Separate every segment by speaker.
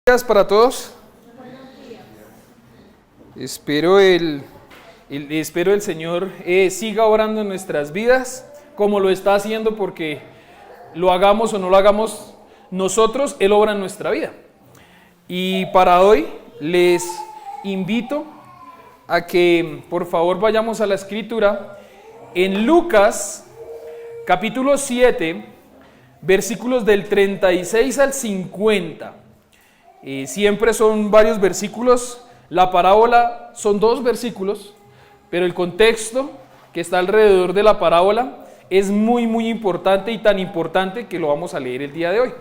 Speaker 1: Días para todos. Espero el Señor siga orando en nuestras vidas como lo está haciendo, porque lo hagamos o no lo hagamos nosotros, Él obra en nuestra vida. Y para hoy les invito a que por favor vayamos a la Escritura en Lucas capítulo 7, versículos del 36 al 50. Siempre son varios versículos. La parábola son 2 versículos, pero el contexto que está alrededor de la parábola es muy importante, y tan importante que lo vamos a leer el día de hoy.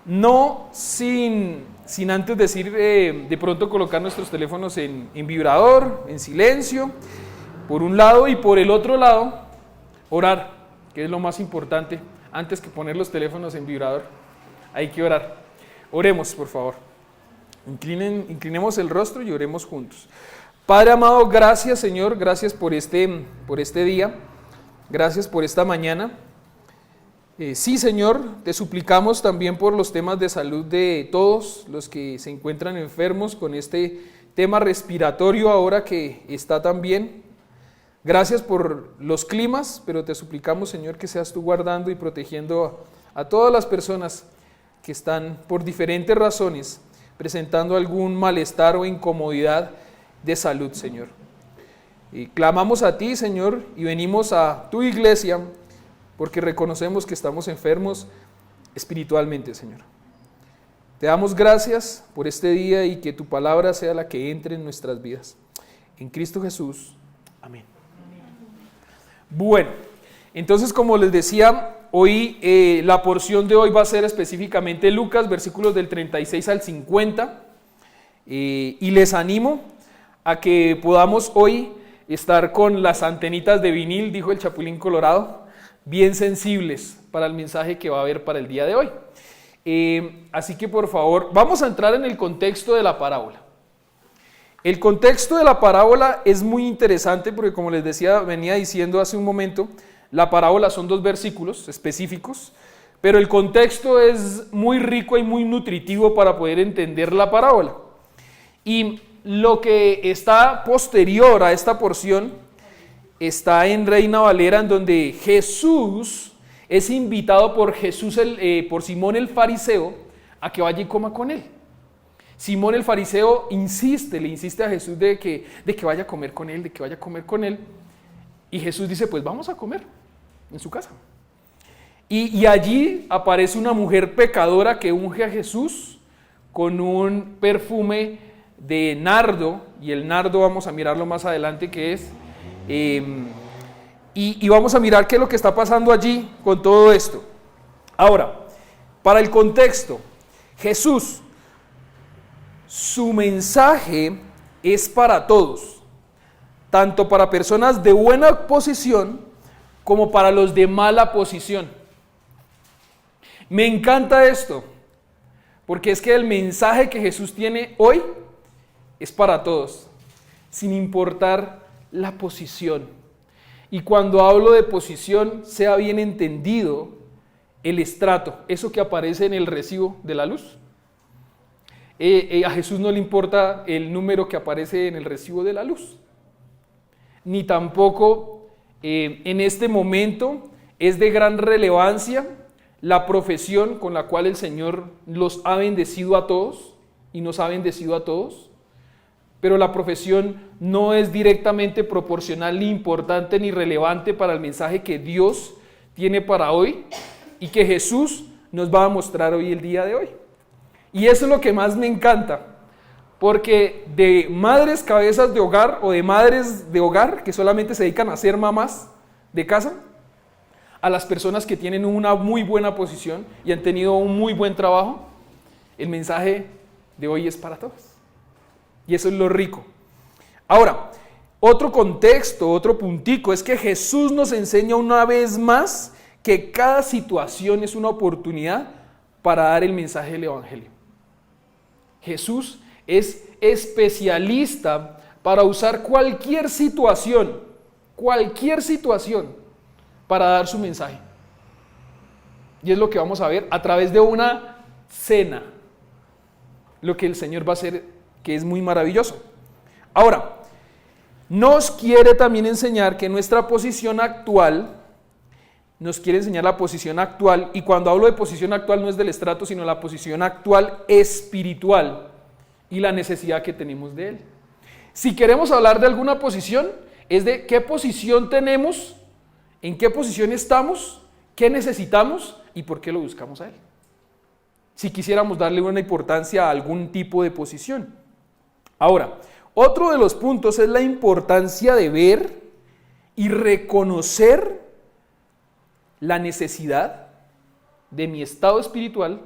Speaker 1: No sin antes decir, de pronto colocar nuestros teléfonos en vibrador, en silencio, por un lado, y por el otro lado, orar, que es lo más importante. Antes que poner los teléfonos en vibrador, hay que orar. Oremos, por favor. Inclinemos el rostro y oremos juntos. Padre amado, gracias, Señor, gracias por este día, gracias por esta mañana. Sí, Señor, te suplicamos también por los temas de salud de todos los que se encuentran enfermos con este tema respiratorio ahora que está tan bien. Gracias por los climas, pero te suplicamos, Señor, que seas tú guardando y protegiendo a todas las personas que están por diferentes razones presentando algún malestar o incomodidad de salud, Señor. Y clamamos a ti, Señor, y venimos a tu iglesia porque reconocemos que estamos enfermos espiritualmente, Señor. Te damos gracias por este día y que tu palabra sea la que entre en nuestras vidas. En Cristo Jesús. Amén. Bueno, entonces, como les decía, hoy la porción de hoy va a ser específicamente Lucas, versículos del 36 al 50, y les animo a que podamos hoy estar con las antenitas de vinil, dijo el Chapulín Colorado, bien sensibles para el mensaje que va a haber para el día de hoy. Así que por favor, vamos a entrar en el contexto de la parábola. El contexto de la parábola es muy interesante porque, como les decía, venía diciendo hace un momento, la parábola son 2 versículos específicos, pero el contexto es muy rico y muy nutritivo para poder entender la parábola. Y lo que está posterior a esta porción está en Reina Valera, en donde Jesús es invitado por Simón el fariseo a que vaya y coma con él. Simón el fariseo le insiste a Jesús de que vaya a comer con él, y Jesús dice, pues vamos a comer en su casa. Y allí aparece una mujer pecadora que unge a Jesús con un perfume de nardo, y el nardo vamos a mirarlo más adelante qué es, y vamos a mirar qué es lo que está pasando allí con todo esto. Ahora, para el contexto, Jesús, su mensaje es para todos, tanto para personas de buena posición como para los de mala posición. Me encanta esto, porque es que el mensaje que Jesús tiene hoy es para todos, sin importar la posición. Y cuando hablo de posición, sea bien entendido el estrato, eso que aparece en el recibo de la luz. A Jesús no le importa el número que aparece en el recibo de la luz, ni tampoco en este momento es de gran relevancia la profesión con la cual el Señor los ha bendecido a todos y nos ha bendecido a todos, pero la profesión no es directamente proporcional, ni importante, ni relevante para el mensaje que Dios tiene para hoy y que Jesús nos va a mostrar hoy, el día de hoy. Y eso es lo que más me encanta, porque de madres cabezas de hogar o de madres de hogar que solamente se dedican a ser mamás de casa, a las personas que tienen una muy buena posición y han tenido un muy buen trabajo, el mensaje de hoy es para todos. Y eso es lo rico. Ahora, otro contexto, otro puntico, es que Jesús nos enseña una vez más que cada situación es una oportunidad para dar el mensaje del Evangelio. Jesús es especialista para usar cualquier situación para dar su mensaje. Y es lo que vamos a ver a través de una cena. lo que el Señor va a hacer, que es muy maravilloso. Ahora, nos quiere también enseñar que nuestra posición actual, nos quiere enseñar la posición actual, y cuando hablo de posición actual no es del estrato, sino la posición actual espiritual y la necesidad que tenemos de Él. Si queremos hablar de alguna posición, es de qué posición tenemos, en qué posición estamos, qué necesitamos y por qué lo buscamos a Él. Si quisiéramos darle una importancia a algún tipo de posición. Ahora, otro de los puntos es la importancia de ver y reconocer la necesidad de mi estado espiritual,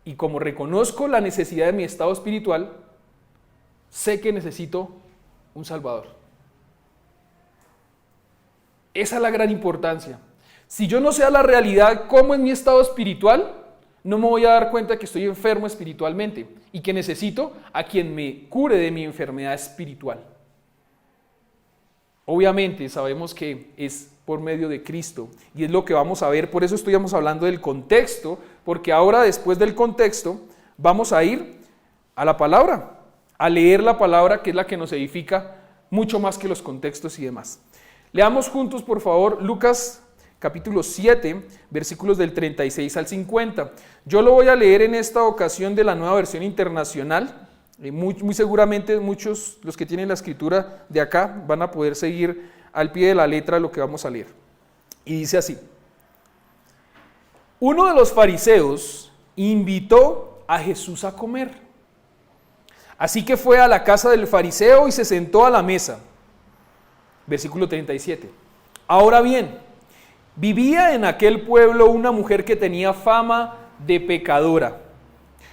Speaker 1: y como reconozco la necesidad de mi estado espiritual, sé que necesito un Salvador. Esa es la gran importancia. Si yo no sé la realidad cómo es mi estado espiritual, no me voy a dar cuenta que estoy enfermo espiritualmente y que necesito a quien me cure de mi enfermedad espiritual. Obviamente sabemos que es por medio de Cristo y es lo que vamos a ver, por eso estamos hablando del contexto, porque ahora después del contexto vamos a ir a la palabra, a leer la palabra, que es la que nos edifica mucho más que los contextos y demás. Leamos juntos, por favor, Lucas capítulo 7, versículos del 36 al 50. Yo lo voy a leer en esta ocasión de la Nueva Versión Internacional. Muy seguramente muchos, los que tienen la escritura de acá, van a poder seguir al pie de la letra lo que vamos a leer. Y dice así: uno de los fariseos invitó a Jesús a comer. Así que fue a la casa del fariseo y se sentó a la mesa. Versículo 37. Ahora bien, vivía en aquel pueblo una mujer que tenía fama de pecadora.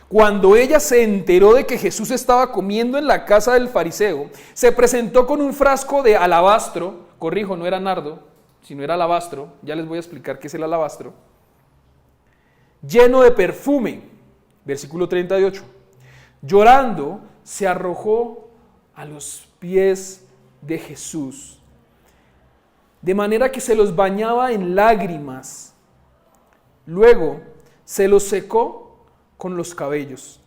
Speaker 1: Cuando ella se enteró de que Jesús estaba comiendo en la casa del fariseo, se presentó con un frasco de alabastro, corrijo, no era nardo, sino era alabastro, ya les voy a explicar qué es el alabastro, lleno de perfume. Versículo 38. Llorando, se arrojó a los pies de Jesús, de manera que se los bañaba en lágrimas. Luego se los secó con los cabellos.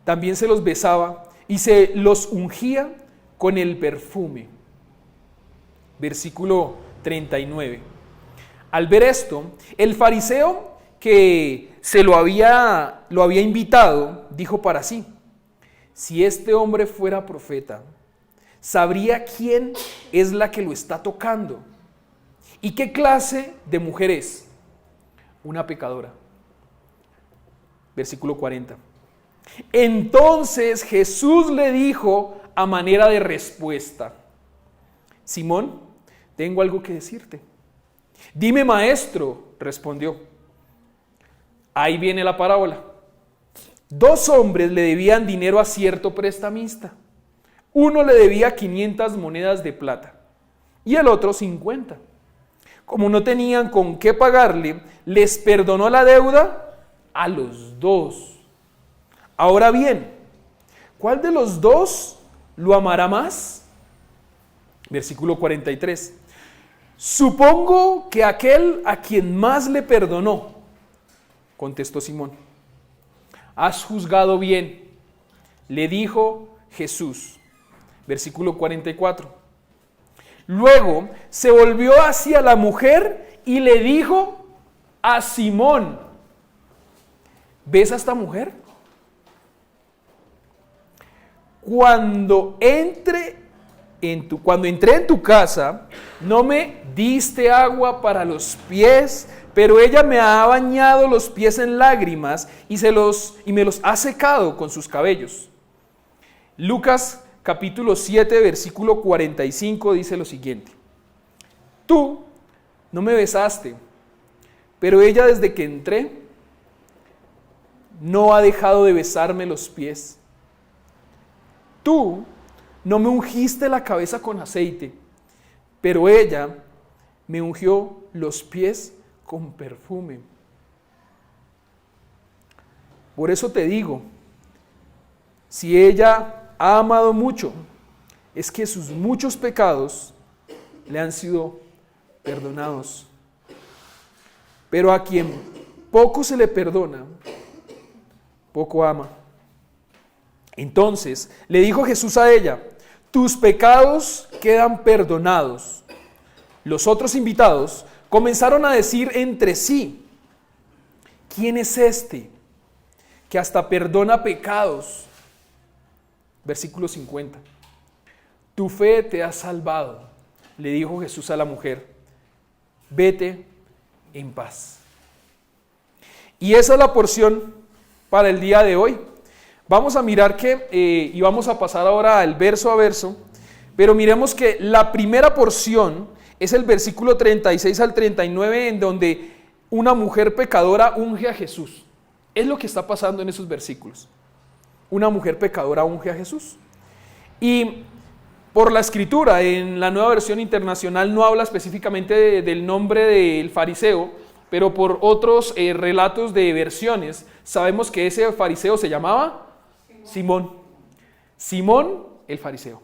Speaker 1: También se los besaba y se los ungía con el perfume. Versículo 39. Al ver esto, el fariseo que lo había invitado, dijo para sí: si este hombre fuera profeta, sabría quién es la que lo está tocando y qué clase de mujer es, una pecadora. Versículo 40. Entonces Jesús le dijo a manera de respuesta: Simón, tengo algo que decirte. Dime, maestro, respondió. Ahí viene la parábola. 2 hombres le debían dinero a cierto prestamista. Uno le debía 500 monedas de plata y el otro 50. Como no tenían con qué pagarle, les perdonó la deuda a los 2. Ahora bien, ¿cuál de los 2 lo amará más? Versículo 43. Supongo que aquel a quien más le perdonó, contestó Simón. Has juzgado bien, le dijo Jesús. Versículo 44. Luego se volvió hacia la mujer y le dijo a Simón: ¿ves a esta mujer? Cuando entré en tu casa, no me diste agua para los pies, pero ella me ha bañado los pies en lágrimas y me los ha secado con sus cabellos. Lucas capítulo 7, versículo 45 dice lo siguiente: tú no me besaste, pero ella desde que entré no ha dejado de besarme los pies. Tú no me ungiste la cabeza con aceite, pero ella me ungió los pies con perfume. Por eso te digo, si ella ha amado mucho, es que sus muchos pecados le han sido perdonados. Pero a quien poco se le perdona, poco ama. Entonces le dijo Jesús a ella: tus pecados quedan perdonados. Los otros invitados comenzaron a decir entre sí: ¿quién es este que hasta perdona pecados? Versículo 50. Tu fe te ha salvado, le dijo Jesús a la mujer. Vete en paz. Y esa es la porción para el día de hoy. Vamos a mirar y vamos a pasar ahora al verso a verso, pero miremos que la primera porción es el versículo 36 al 39, en donde una mujer pecadora unge a Jesús. Es lo que está pasando en esos versículos. Una mujer pecadora unge a Jesús. Y por la escritura, en la Nueva Versión Internacional no habla específicamente del nombre del fariseo, pero por otros relatos de versiones, sabemos que ese fariseo se llamaba Simón. Simón el fariseo.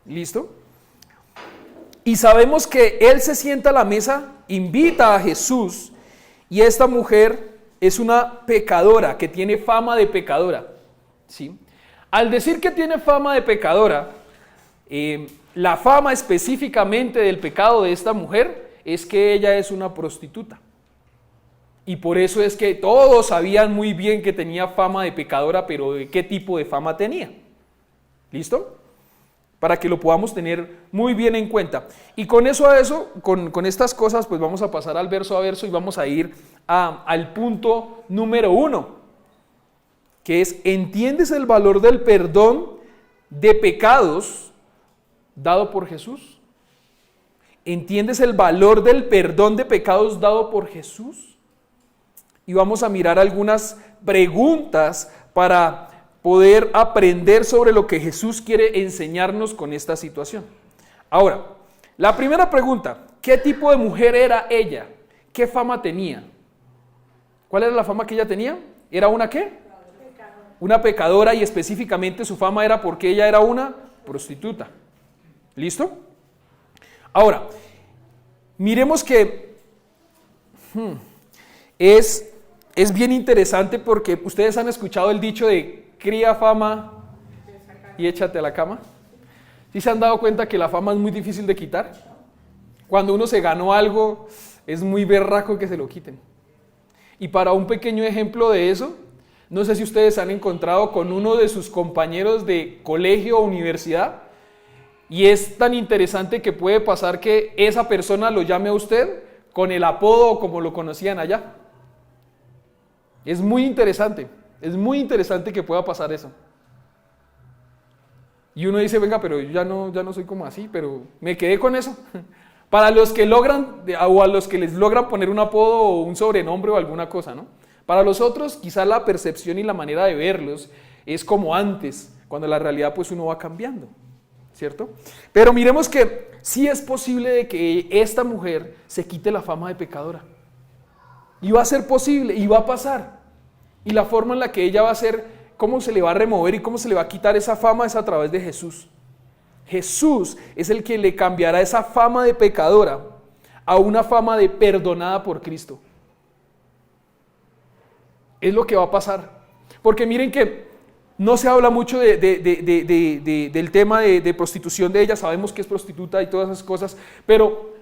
Speaker 1: ¿Listo? Y sabemos que él se sienta a la mesa, invita a Jesús, y esta mujer es una pecadora, que tiene fama de pecadora. ¿Sí? Al decir que tiene fama de pecadora, la fama específicamente del pecado de esta mujer es que ella es una prostituta. Y por eso es que todos sabían muy bien que tenía fama de pecadora, pero ¿de qué tipo de fama tenía? ¿Listo? Para que lo podamos tener muy bien en cuenta. Y con estas cosas, pues vamos a pasar al verso a verso y vamos a ir al punto número 1, que es: ¿entiendes el valor del perdón de pecados dado por Jesús? ¿Entiendes el valor del perdón de pecados dado por Jesús? Y vamos a mirar algunas preguntas para poder aprender sobre lo que Jesús quiere enseñarnos con esta situación. Ahora, la primera pregunta: ¿qué tipo de mujer era ella? ¿Qué fama tenía? ¿Cuál era la fama que ella tenía? ¿Era una qué? Una pecadora, y específicamente su fama era porque ella era una prostituta. ¿Listo? Ahora, miremos que es bien interesante, porque ustedes han escuchado el dicho de cría fama y échate a la cama. ¿Sí se han dado cuenta que la fama es muy difícil de quitar? Cuando uno se ganó algo, es muy berraco que se lo quiten. Y para un pequeño ejemplo de eso, no sé si ustedes han encontrado con uno de sus compañeros de colegio o universidad, y es tan interesante que puede pasar que esa persona lo llame a usted con el apodo como lo conocían allá. Es muy interesante que pueda pasar eso. Y uno dice: venga, pero yo ya no soy como así, pero me quedé con eso. Para los que logran, o a los que les logran poner un apodo o un sobrenombre o alguna cosa, ¿no? Para los otros, quizás la percepción y la manera de verlos es como antes, cuando la realidad pues uno va cambiando, ¿cierto? Pero miremos que sí es posible de que esta mujer se quite la fama de pecadora. Y va a ser posible, y va a pasar. Y la forma en la que ella va a ser, cómo se le va a remover y cómo se le va a quitar esa fama, es a través de Jesús. Jesús es el que le cambiará esa fama de pecadora a una fama de perdonada por Cristo. Es lo que va a pasar. Porque miren que no se habla mucho del tema de prostitución de ella. Sabemos que es prostituta y todas esas cosas, pero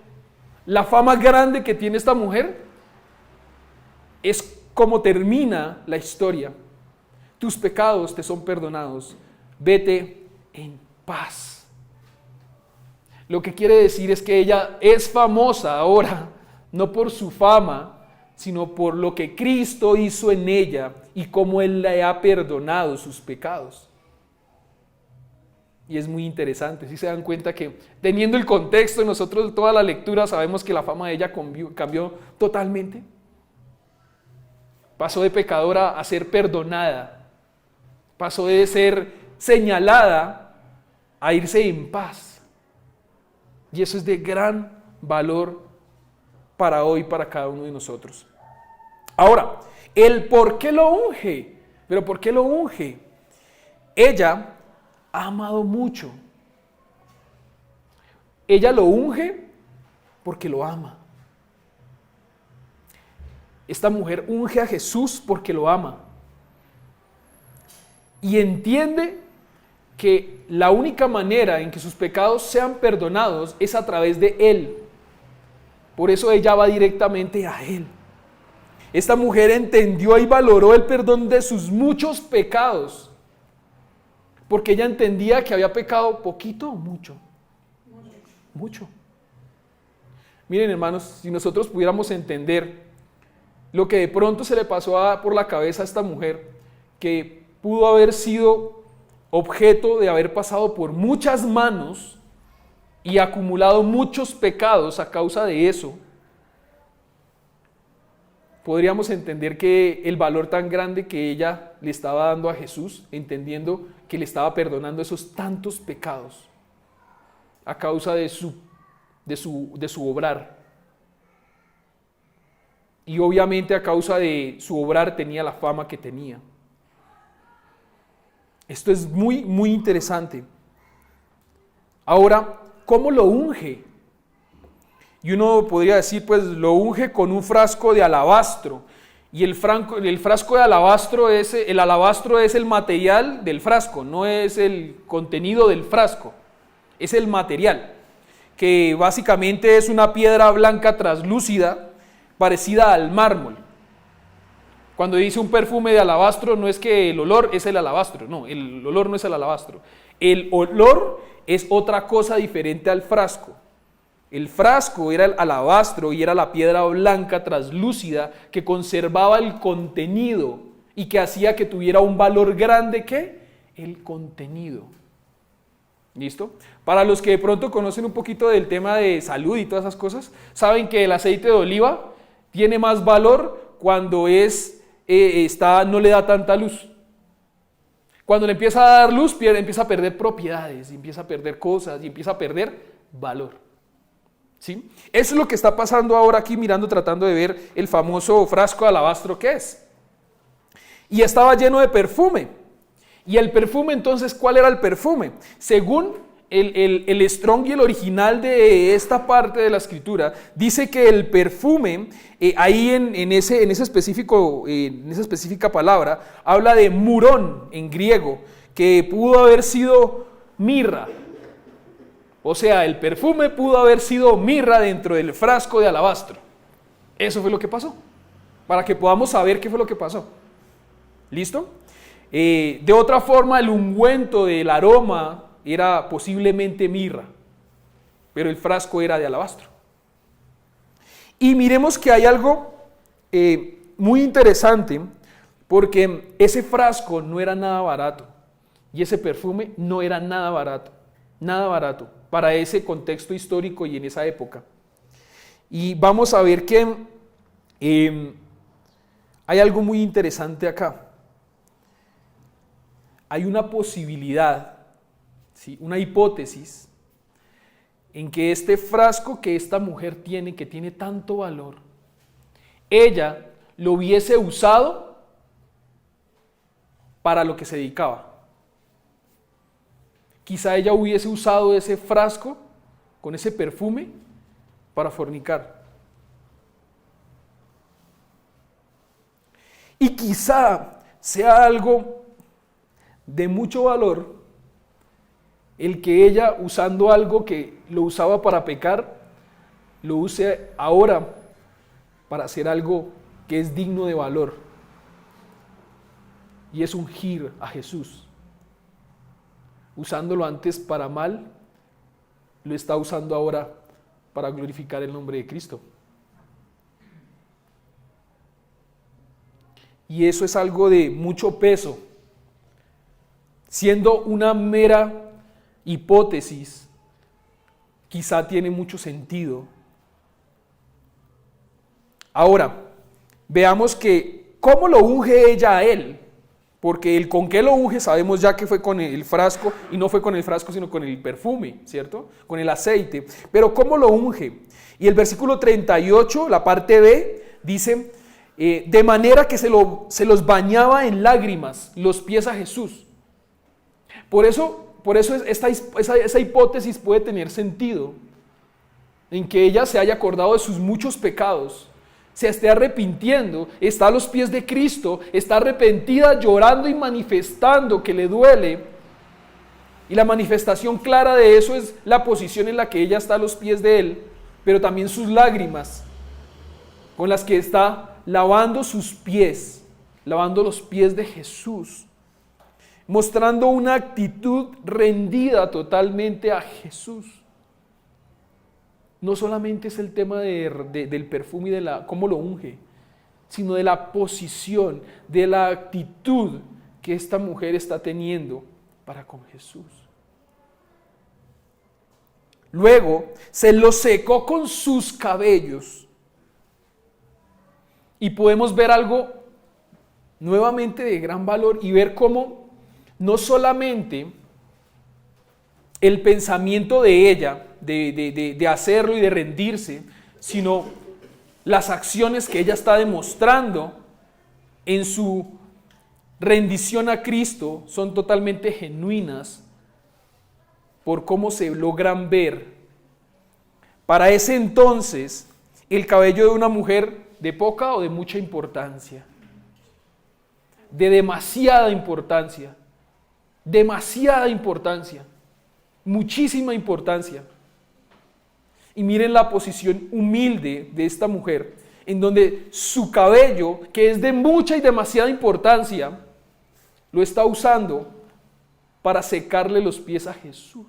Speaker 1: la fama grande que tiene esta mujer es como termina la historia. Tus pecados te son perdonados. Vete en paz. Lo que quiere decir es que ella es famosa ahora, no por su fama, sino por lo que Cristo hizo en ella y cómo Él le ha perdonado sus pecados. Y es muy interesante, si se dan cuenta que teniendo el contexto, nosotros toda la lectura sabemos que la fama de ella cambió totalmente. Pasó de pecadora a ser perdonada, pasó de ser señalada a irse en paz. Y eso es de gran valor para hoy, para cada uno de nosotros. Ahora, el por qué lo unge. ¿Pero por qué lo unge? Ella ha amado mucho. Ella lo unge porque lo ama. Esta mujer unge a Jesús porque lo ama. y entiende que la única manera en que sus pecados sean perdonados es a través de Él. Por eso ella va directamente a Él. Esta mujer entendió y valoró el perdón de sus muchos pecados, porque ella entendía que había pecado poquito o mucho. Mucho. Miren, hermanos, si nosotros pudiéramos entender lo que de pronto se le pasó por la cabeza a esta mujer, que pudo haber sido objeto de haber pasado por muchas manos y acumulado muchos pecados a causa de eso, podríamos entender que el valor tan grande que ella le estaba dando a Jesús, entendiendo que le estaba perdonando esos tantos pecados a causa de su obrar. Y obviamente a causa de su obrar tenía la fama que tenía. Esto es muy, muy interesante. Ahora, ¿cómo lo unge? Y uno podría decir, pues lo unge con un frasco de alabastro. Y el frasco de alabastro el alabastro es el material del frasco, no es el contenido del frasco, es el material, que básicamente es una piedra blanca translúcida, parecida al mármol. Cuando dice un perfume de alabastro, no es que el olor es el alabastro, no, el olor no es el alabastro. El olor es otra cosa diferente al frasco. El frasco era el alabastro y era la piedra blanca translúcida que conservaba el contenido y que hacía que tuviera un valor grande, ¿qué? El contenido. ¿Listo? Para los que de pronto conocen un poquito del tema de salud y todas esas cosas, saben que el aceite de oliva tiene más valor cuando no le da tanta luz. Cuando le empieza a dar luz, empieza a perder propiedades, empieza a perder cosas y empieza a perder valor. ¿Sí? Eso es lo que está pasando ahora aquí mirando, tratando de ver el famoso frasco de alabastro que es. Y estaba lleno de perfume. Y el perfume entonces, ¿cuál era el perfume? Según el Strong y el original de esta parte de la escritura, dice que el perfume, ahí en esa específica palabra, habla de murón en griego, que pudo haber sido mirra. O sea, el perfume pudo haber sido mirra dentro del frasco de alabastro. Eso fue lo que pasó, para que podamos saber qué fue lo que pasó. ¿Listo? De otra forma, el ungüento del aroma era posiblemente mirra, pero el frasco era de alabastro. Y miremos que hay algo muy interesante, porque ese frasco no era nada barato, y ese perfume no era nada barato para ese contexto histórico y en esa época. Y vamos a ver que hay algo muy interesante acá. Hay una posibilidad, ¿sí? Una hipótesis, en que este frasco que esta mujer tiene, que tiene tanto valor, ella lo hubiese usado para lo que se dedicaba. Quizá ella hubiese usado ese frasco con ese perfume para fornicar. Y quizá sea algo de mucho valor el que ella, usando algo que lo usaba para pecar, lo use ahora para hacer algo que es digno de valor. Y es ungir a Jesús. Usándolo antes para mal, lo está usando ahora para glorificar el nombre de Cristo. Y eso es algo de mucho peso. Siendo una mera hipótesis, quizá tiene mucho sentido. Ahora, veamos que cómo lo unge ella a él. Porque el con qué lo unge sabemos ya que fue con el frasco, y no fue con el frasco sino con el perfume, ¿cierto? Con el aceite. Pero ¿cómo lo unge? Y el versículo 38, la parte B, dice, de manera que se los bañaba en lágrimas los pies a Jesús. Por eso esa hipótesis puede tener sentido, en que ella se haya acordado de sus muchos pecados, se esté arrepintiendo, está a los pies de Cristo, está arrepentida, llorando y manifestando que le duele. Y la manifestación clara de eso es la posición en la que ella está a los pies de Él, pero también sus lágrimas, con las que está lavando sus pies, lavando los pies de Jesús, mostrando una actitud rendida totalmente a Jesús. No solamente es el tema del perfume y de cómo lo unge, sino de la posición, de la actitud que esta mujer está teniendo para con Jesús. Luego se lo secó con sus cabellos. Y podemos ver algo nuevamente de gran valor y ver cómo no solamente el pensamiento de ella, de hacerlo y de rendirse, sino las acciones que ella está demostrando en su rendición a Cristo son totalmente genuinas por cómo se logran ver. Para ese entonces, el cabello de una mujer de poca o de mucha importancia, de demasiada importancia, muchísima importancia. Y miren la posición humilde de esta mujer, en donde su cabello, que es de mucha y demasiada importancia, lo está usando para secarle los pies a Jesús.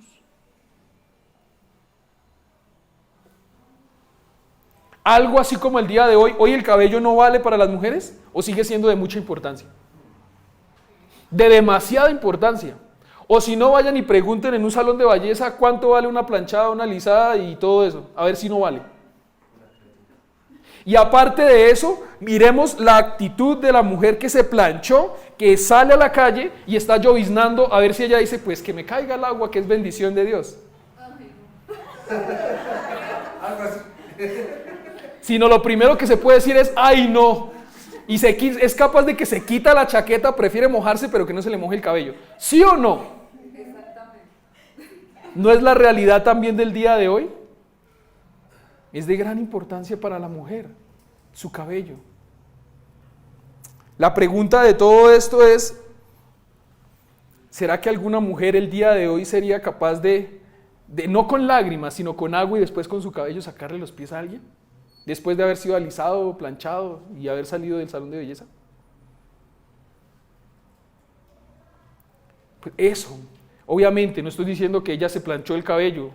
Speaker 1: Algo así como el día de hoy. ¿Hoy el cabello no vale para las mujeres o sigue siendo de mucha importancia? De demasiada importancia. O si no, vayan y pregunten en un salón de belleza cuánto vale una planchada, una alisada y todo eso, a ver si no vale. Y aparte de eso, miremos la actitud de la mujer que se planchó, que sale a la calle y está lloviznando, a ver si ella dice, pues que me caiga el agua, que es bendición de Dios. Algo así. Sino lo primero que se puede decir es, ¡ay no! Y es capaz de que se quita la chaqueta, prefiere mojarse, pero que no se le moje el cabello. ¿Sí o no? Exactamente. ¿No es la realidad también del día de hoy? Es de gran importancia para la mujer, su cabello. La pregunta de todo esto es, ¿será que alguna mujer el día de hoy sería capaz de no con lágrimas, sino con agua y después con su cabello sacarle los pies a alguien? Después de haber sido alisado, planchado y haber salido del salón de belleza. Pues eso, obviamente, no estoy diciendo que ella se planchó el cabello,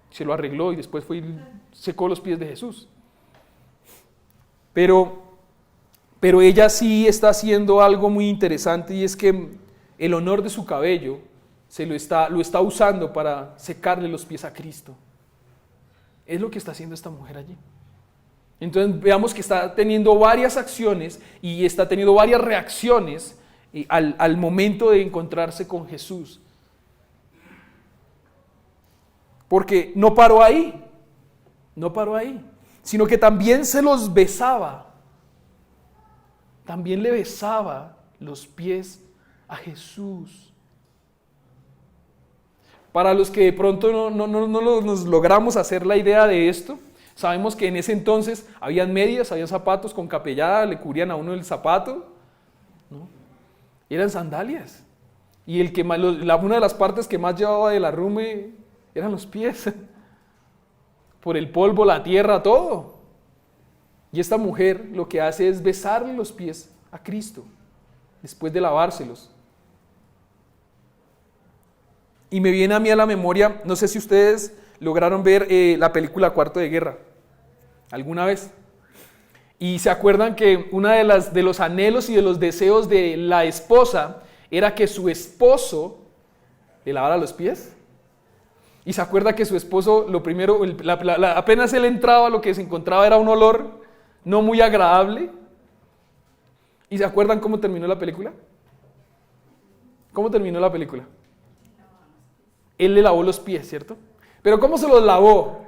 Speaker 1: se lo arregló y después fue y secó los pies de Jesús. Pero ella sí está haciendo algo muy interesante, y es que el honor de su cabello lo está usando para secarle los pies a Cristo. Es lo que está haciendo esta mujer allí. Entonces veamos que está teniendo varias acciones y está teniendo varias reacciones al momento de encontrarse con Jesús. Porque no paró ahí, sino que también se los besaba. También le besaba los pies a Jesús. Para los que de pronto no nos logramos hacer la idea de esto, sabemos que en ese entonces habían medias, habían zapatos con capellada, le cubrían a uno el zapato, ¿no? Eran sandalias. Y una de las partes que más llevaba del arrume eran los pies. Por el polvo, la tierra, todo. Y esta mujer lo que hace es besarle los pies a Cristo, después de lavárselos. Y me viene a mí a la memoria, no sé si ustedes lograron ver la película Cuarto de Guerra alguna vez. Y se acuerdan que uno de los anhelos y de los deseos de la esposa era que su esposo le lavara los pies. Y se acuerda que su esposo, lo primero, apenas él entraba, lo que se encontraba era un olor no muy agradable. ¿Y se acuerdan cómo terminó la película? ¿Cómo terminó la película? Él le lavó los pies, ¿cierto? Pero ¿cómo se los lavó?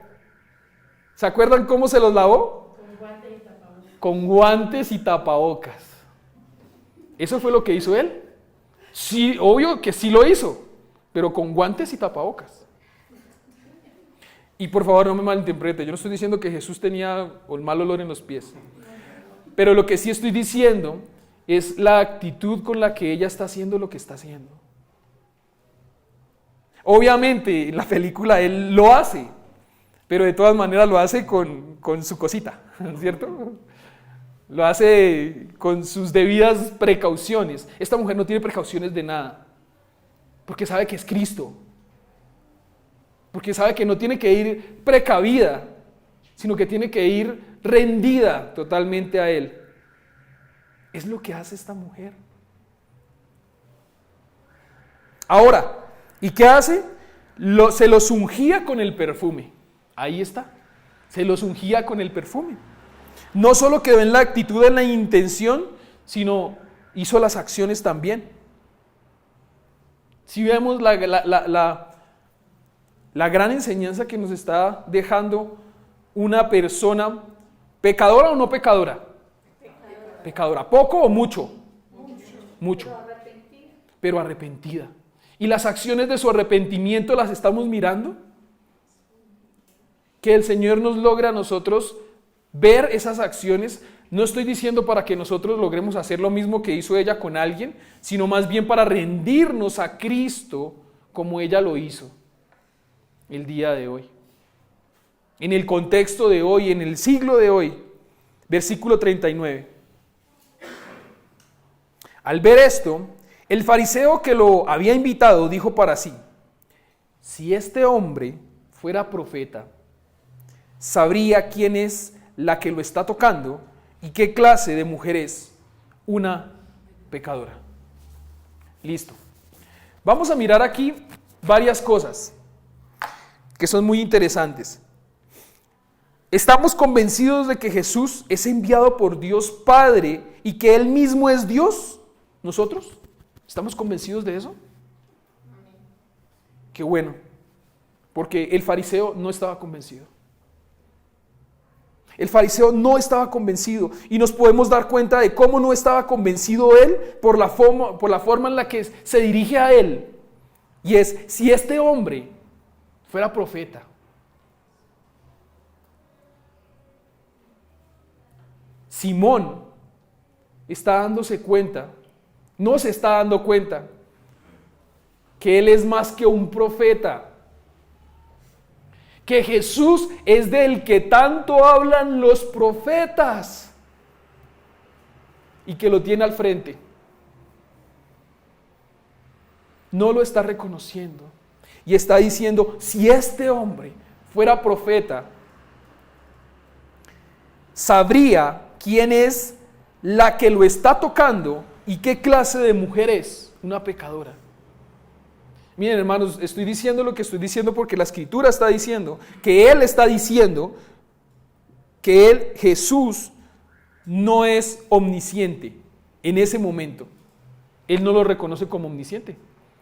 Speaker 1: ¿Se acuerdan cómo se los lavó?
Speaker 2: Con guantes y tapabocas.
Speaker 1: Con guantes y tapabocas. ¿Eso fue lo que hizo él? Sí, obvio que sí lo hizo, pero con guantes y tapabocas. Y por favor no me malinterprete, yo no estoy diciendo que Jesús tenía el mal olor en los pies. pero lo que sí estoy diciendo es la actitud con la que ella está haciendo lo que está haciendo. Obviamente en la película él lo hace, pero de todas maneras lo hace con su cosita, ¿cierto? Lo hace con sus debidas precauciones. Esta mujer no tiene precauciones de nada, porque sabe que es Cristo, porque sabe que no tiene que ir precavida, sino que tiene que ir rendida totalmente a Él. Es lo que hace esta mujer. Ahora, ¿y qué hace? Se los ungía con el perfume. Ahí está. Se los ungía con el perfume. No solo quedó en la actitud, en la intención, sino hizo las acciones también. Si vemos la gran enseñanza que nos está dejando una persona, ¿pecadora o no pecadora? Pecadora. ¿Poco o mucho? Mucho. Pero arrepentida. ¿Y las acciones de su arrepentimiento las estamos mirando? Que el Señor nos logre a nosotros ver esas acciones. No estoy diciendo para que nosotros logremos hacer lo mismo que hizo ella con alguien, sino más bien para rendirnos a Cristo como ella lo hizo el día de hoy. En el contexto de hoy, en el siglo de hoy. Versículo 39. Al ver esto, el fariseo que lo había invitado dijo para sí: si este hombre fuera profeta, sabría quién es la que lo está tocando y qué clase de mujer es, una pecadora. Listo. Vamos a mirar aquí varias cosas que son muy interesantes. ¿Estamos convencidos de que Jesús es enviado por Dios Padre y que Él mismo es Dios? ¿Nosotros? ¿Estamos convencidos de eso? Qué bueno, porque el fariseo no estaba convencido. El fariseo no estaba convencido y nos podemos dar cuenta de cómo no estaba convencido él por la forma en la que se dirige a él. Y es, si este hombre fuera profeta, Simón está dándose cuenta, no se está dando cuenta, que él es más que un profeta, que Jesús es del que tanto hablan los profetas y que lo tiene al frente. No lo está reconociendo y está diciendo, si este hombre fuera profeta, sabría quién es la que lo está tocando y qué clase de mujer es, una pecadora. Miren, hermanos, estoy diciendo lo que estoy diciendo porque la Escritura está diciendo que Él está diciendo que Jesús, no es omnisciente en ese momento. Él no lo reconoce como omnisciente,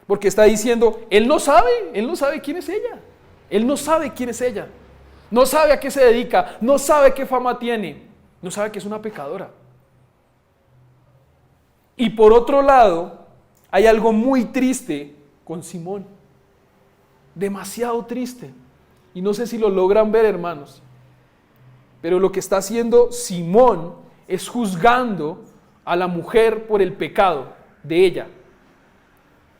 Speaker 1: porque está diciendo, Él no sabe quién es ella. Él no sabe quién es ella. No sabe a qué se dedica, no sabe qué fama tiene, no sabe que es una pecadora. Y por otro lado, hay algo muy triste con Simón, demasiado triste, y no sé si lo logran ver, hermanos, pero lo que está haciendo Simón es juzgando a la mujer por el pecado de ella.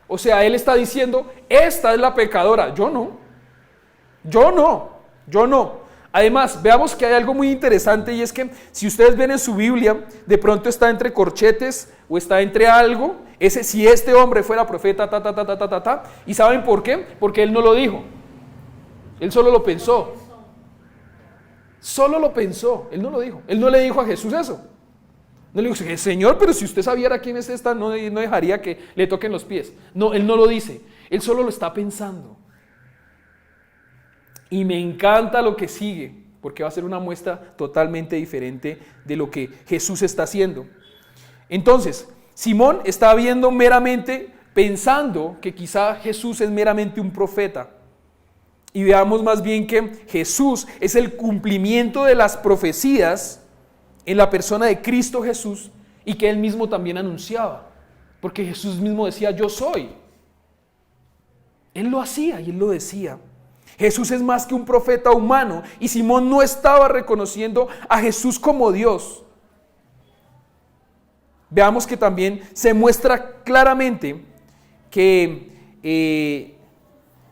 Speaker 1: O sea, él está diciendo, esta es la pecadora, yo no. Además, veamos que hay algo muy interesante, y es que si ustedes ven en su Biblia, de pronto está entre corchetes o está entre algo, si este hombre fuera profeta, ¿y saben por qué? Porque él no lo dijo, él solo lo pensó. Solo lo pensó, él no lo dijo. Él no le dijo a Jesús eso. No le dijo, Señor, pero si usted sabiera quién es esta, no dejaría que le toquen los pies. No, él no lo dice, él solo lo está pensando. Y me encanta lo que sigue, porque va a ser una muestra totalmente diferente de lo que Jesús está haciendo. Entonces, Simón está viendo meramente, pensando que quizá Jesús es meramente un profeta. Y veamos más bien que Jesús es el cumplimiento de las profecías en la persona de Cristo Jesús, y que Él mismo también anunciaba. Porque Jesús mismo decía, yo soy. Él lo hacía y Él lo decía. Jesús es más que un profeta humano, y Simón no estaba reconociendo a Jesús como Dios. veamos que también se muestra claramente que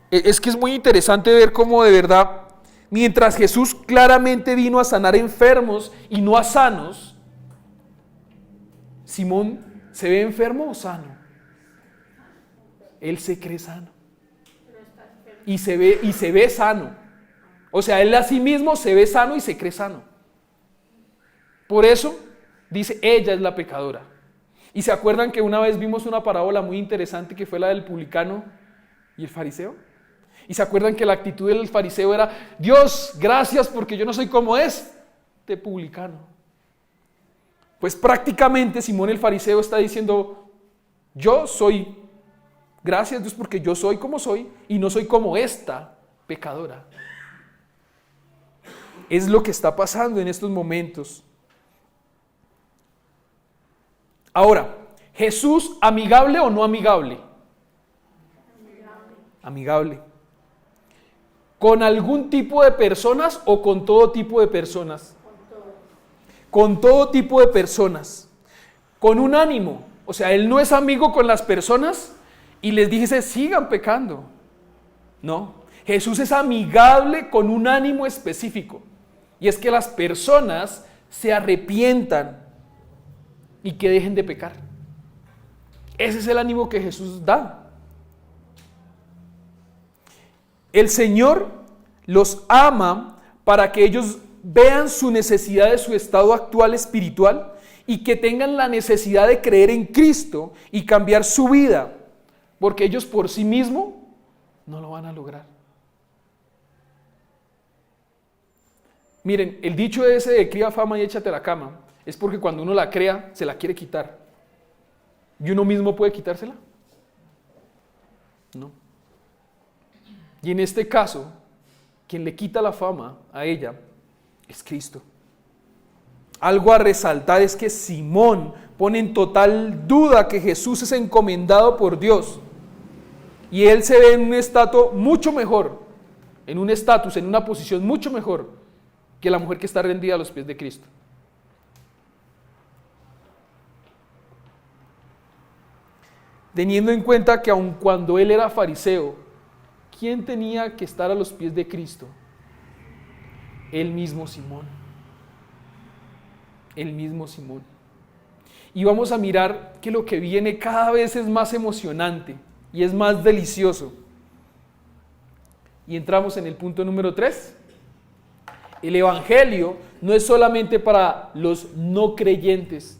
Speaker 1: es que es muy interesante ver cómo de verdad, mientras Jesús claramente vino a sanar enfermos y no a sanos, Simón se ve enfermo o sano. Él se cree sano. Y se ve sano. O sea, él a sí mismo se ve sano y se cree sano. Por eso dice, ella es la pecadora. ¿Y se acuerdan que una vez vimos una parábola muy interesante que fue la del publicano y el fariseo? ¿Y se acuerdan que la actitud del fariseo era, Dios, gracias porque yo no soy como este publicano? Pues prácticamente Simón el fariseo está diciendo, yo soy, gracias Dios porque yo soy como soy y no soy como esta pecadora. Es lo que está pasando en estos momentos. Ahora, ¿Jesús amigable o no amigable? Amigable. ¿Con algún tipo de personas o con todo tipo de personas? Con todo tipo de personas. Con un ánimo. O sea, Él no es amigo con las personas y les dice, sigan pecando. No. Jesús es amigable con un ánimo específico. Y es que las personas se arrepientan y que dejen de pecar. Ese es el ánimo que Jesús da. El Señor los ama para que ellos vean su necesidad de su estado actual espiritual y que tengan la necesidad de creer en Cristo y cambiar su vida, porque ellos por sí mismos no lo van a lograr. Miren, el dicho ese de cría fama y échate a la cama es porque cuando uno la crea se la quiere quitar. ¿Y uno mismo puede quitársela? No. Y en este caso, quien le quita la fama a ella es Cristo. Algo a resaltar es que Simón pone en total duda que Jesús es encomendado por Dios. Y él se ve en un estatus mucho mejor, en una posición mucho mejor que la mujer que está rendida a los pies de Cristo. Teniendo en cuenta que aun cuando él era fariseo, ¿quién tenía que estar a los pies de Cristo? El mismo Simón. El mismo Simón. Y vamos a mirar que lo que viene cada vez es más emocionante y es más delicioso. Y entramos en el punto número 3. El Evangelio no es solamente para los no creyentes.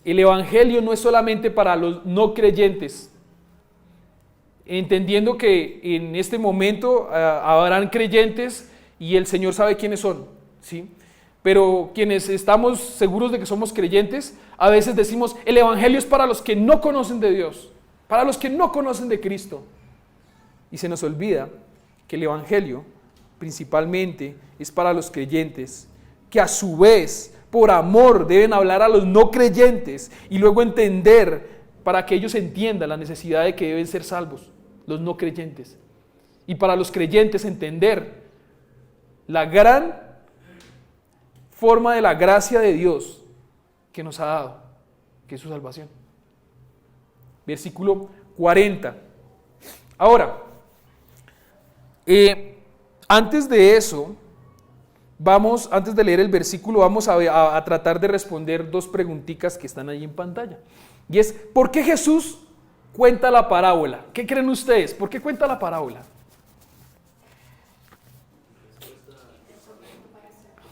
Speaker 1: El Evangelio no es solamente para los no creyentes. Entendiendo que en este momento habrán creyentes y el Señor sabe quiénes son, ¿sí? Pero quienes estamos seguros de que somos creyentes, a veces decimos, el Evangelio es para los que no conocen de Dios, para los que no conocen de Cristo. Y se nos olvida que el Evangelio principalmente es para los creyentes, que a su vez, por amor, deben hablar a los no creyentes y luego entender, para que ellos entiendan la necesidad de que deben ser salvos, los no creyentes. Y para los creyentes entender la gran forma de la gracia de Dios que nos ha dado, que es su salvación. Versículo 40. Ahora, antes de eso, antes de leer el versículo, vamos a tratar de responder dos preguntitas que están ahí en pantalla. Y es, ¿por qué Jesús cuenta la parábola? ¿Qué creen ustedes? ¿Por qué cuenta la parábola?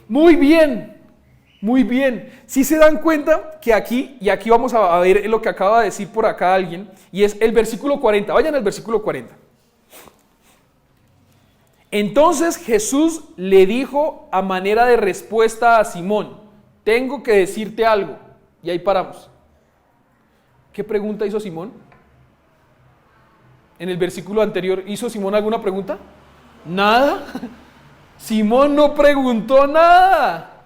Speaker 1: Muy bien, muy bien. Si se dan cuenta que aquí vamos a ver lo que acaba de decir por acá alguien, y es el versículo 40. Vayan al versículo 40. Entonces Jesús le dijo a manera de respuesta a Simón, tengo que decirte algo. Y ahí paramos. ¿Qué pregunta hizo Simón? En el versículo anterior, ¿hizo Simón alguna pregunta? Nada. Simón no preguntó nada.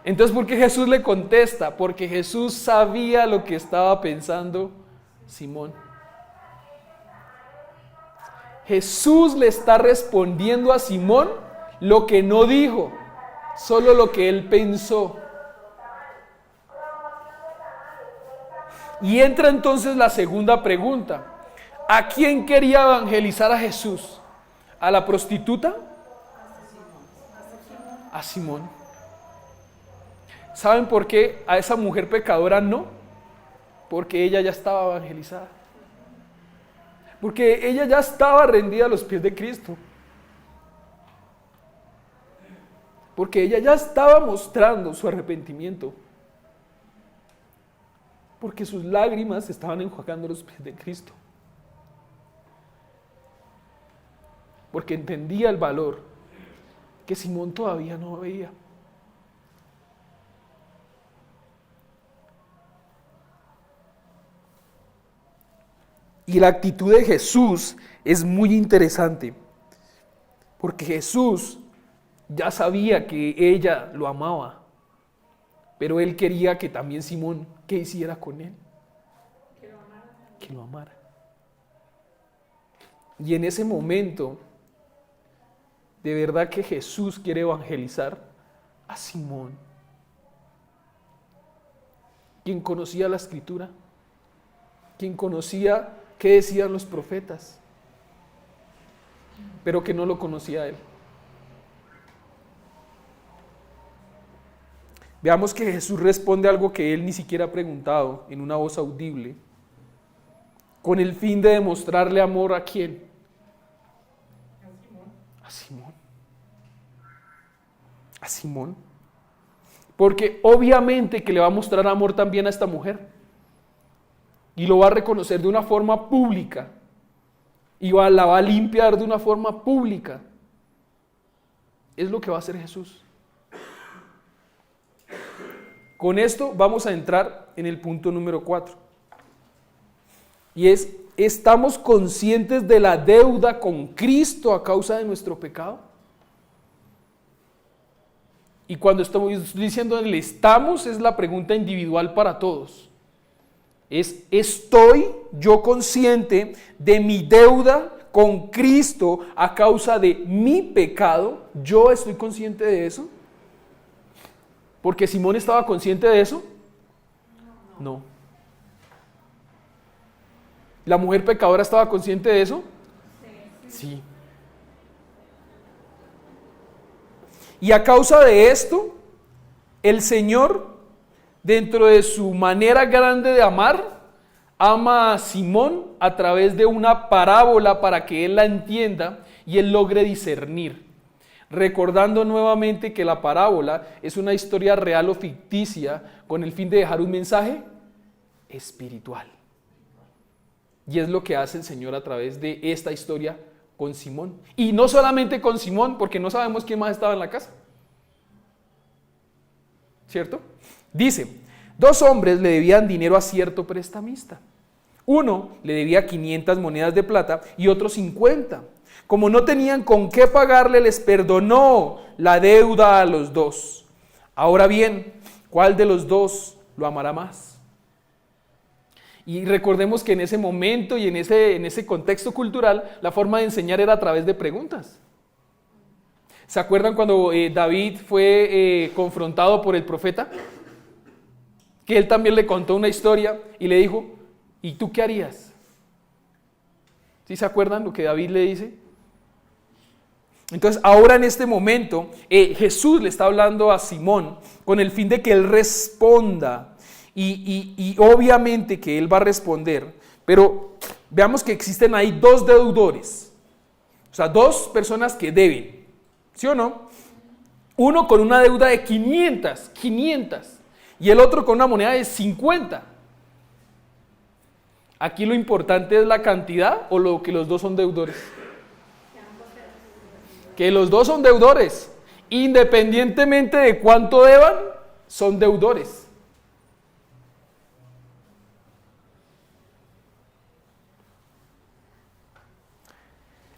Speaker 1: Entonces, ¿por qué Jesús le contesta? Porque Jesús sabía lo que estaba pensando Simón. Jesús le está respondiendo a Simón lo que no dijo, solo lo que él pensó. Y entra entonces la segunda pregunta. ¿A quién quería evangelizar a Jesús? ¿A la prostituta? A Simón. ¿Saben por qué a esa mujer pecadora no? Porque ella ya estaba evangelizada. Porque ella ya estaba rendida a los pies de Cristo. Porque ella ya estaba mostrando su arrepentimiento. Porque sus lágrimas estaban enjuagando los pies de Cristo. Porque entendía el valor que Simón todavía no veía. Y la actitud de Jesús es muy interesante, porque Jesús ya sabía que ella lo amaba, pero él quería que también Simón, ¿qué hiciera con él? Que lo amara. Y en ese momento, de verdad que Jesús quiere evangelizar a Simón, quien conocía la Escritura, quien conocía qué decían los profetas, pero que no lo conocía a él. Veamos que Jesús responde algo que él ni siquiera ha preguntado en una voz audible, con el fin de demostrarle amor a ¿quién? A Simón. A Simón. Porque obviamente que le va a mostrar amor también a esta mujer. Y lo va a reconocer de una forma pública. Y la va a limpiar de una forma pública. Es lo que va a hacer Jesús. Con esto vamos a entrar en el punto número 4. Y es, ¿estamos conscientes de la deuda con Cristo a causa de nuestro pecado? Y cuando estoy diciendo el estamos, es la pregunta individual para todos. ¿Estoy yo consciente de mi deuda con Cristo a causa de mi pecado? ¿Yo estoy consciente de eso? ¿Porque Simón estaba consciente de eso? No. ¿La mujer pecadora estaba consciente de eso? Sí. Y a causa de esto, el Señor, dentro de su manera grande de amar, ama a Simón a través de una parábola para que él la entienda y él logre discernir. Recordando nuevamente que la parábola es una historia real o ficticia con el fin de dejar un mensaje espiritual. Y es lo que hace el Señor a través de esta historia con Simón. Y no solamente con Simón, porque no sabemos quién más estaba en la casa. ¿Cierto? Dice, 2 hombres le debían dinero a cierto prestamista. Uno le debía 500 monedas de plata y otro 50. Como no tenían con qué pagarle, les perdonó la deuda a los 2. Ahora bien, ¿cuál de los 2 lo amará más? Y recordemos que en ese momento y en ese contexto cultural, la forma de enseñar era a través de preguntas. ¿Se acuerdan cuando David fue confrontado por el profeta? Que él también le contó una historia y le dijo, ¿y tú qué harías? ¿Sí se acuerdan lo que David le dice? Entonces ahora en este momento Jesús le está hablando a Simón con el fin de que él responda y obviamente que él va a responder, pero veamos que existen ahí 2 deudores, o sea 2 personas que deben, ¿sí o no? Uno con una deuda de 500 y el otro con una moneda de 50. Aquí lo importante es la cantidad o lo que los 2 son deudores. Que los 2 son deudores, independientemente de cuánto deban, son deudores.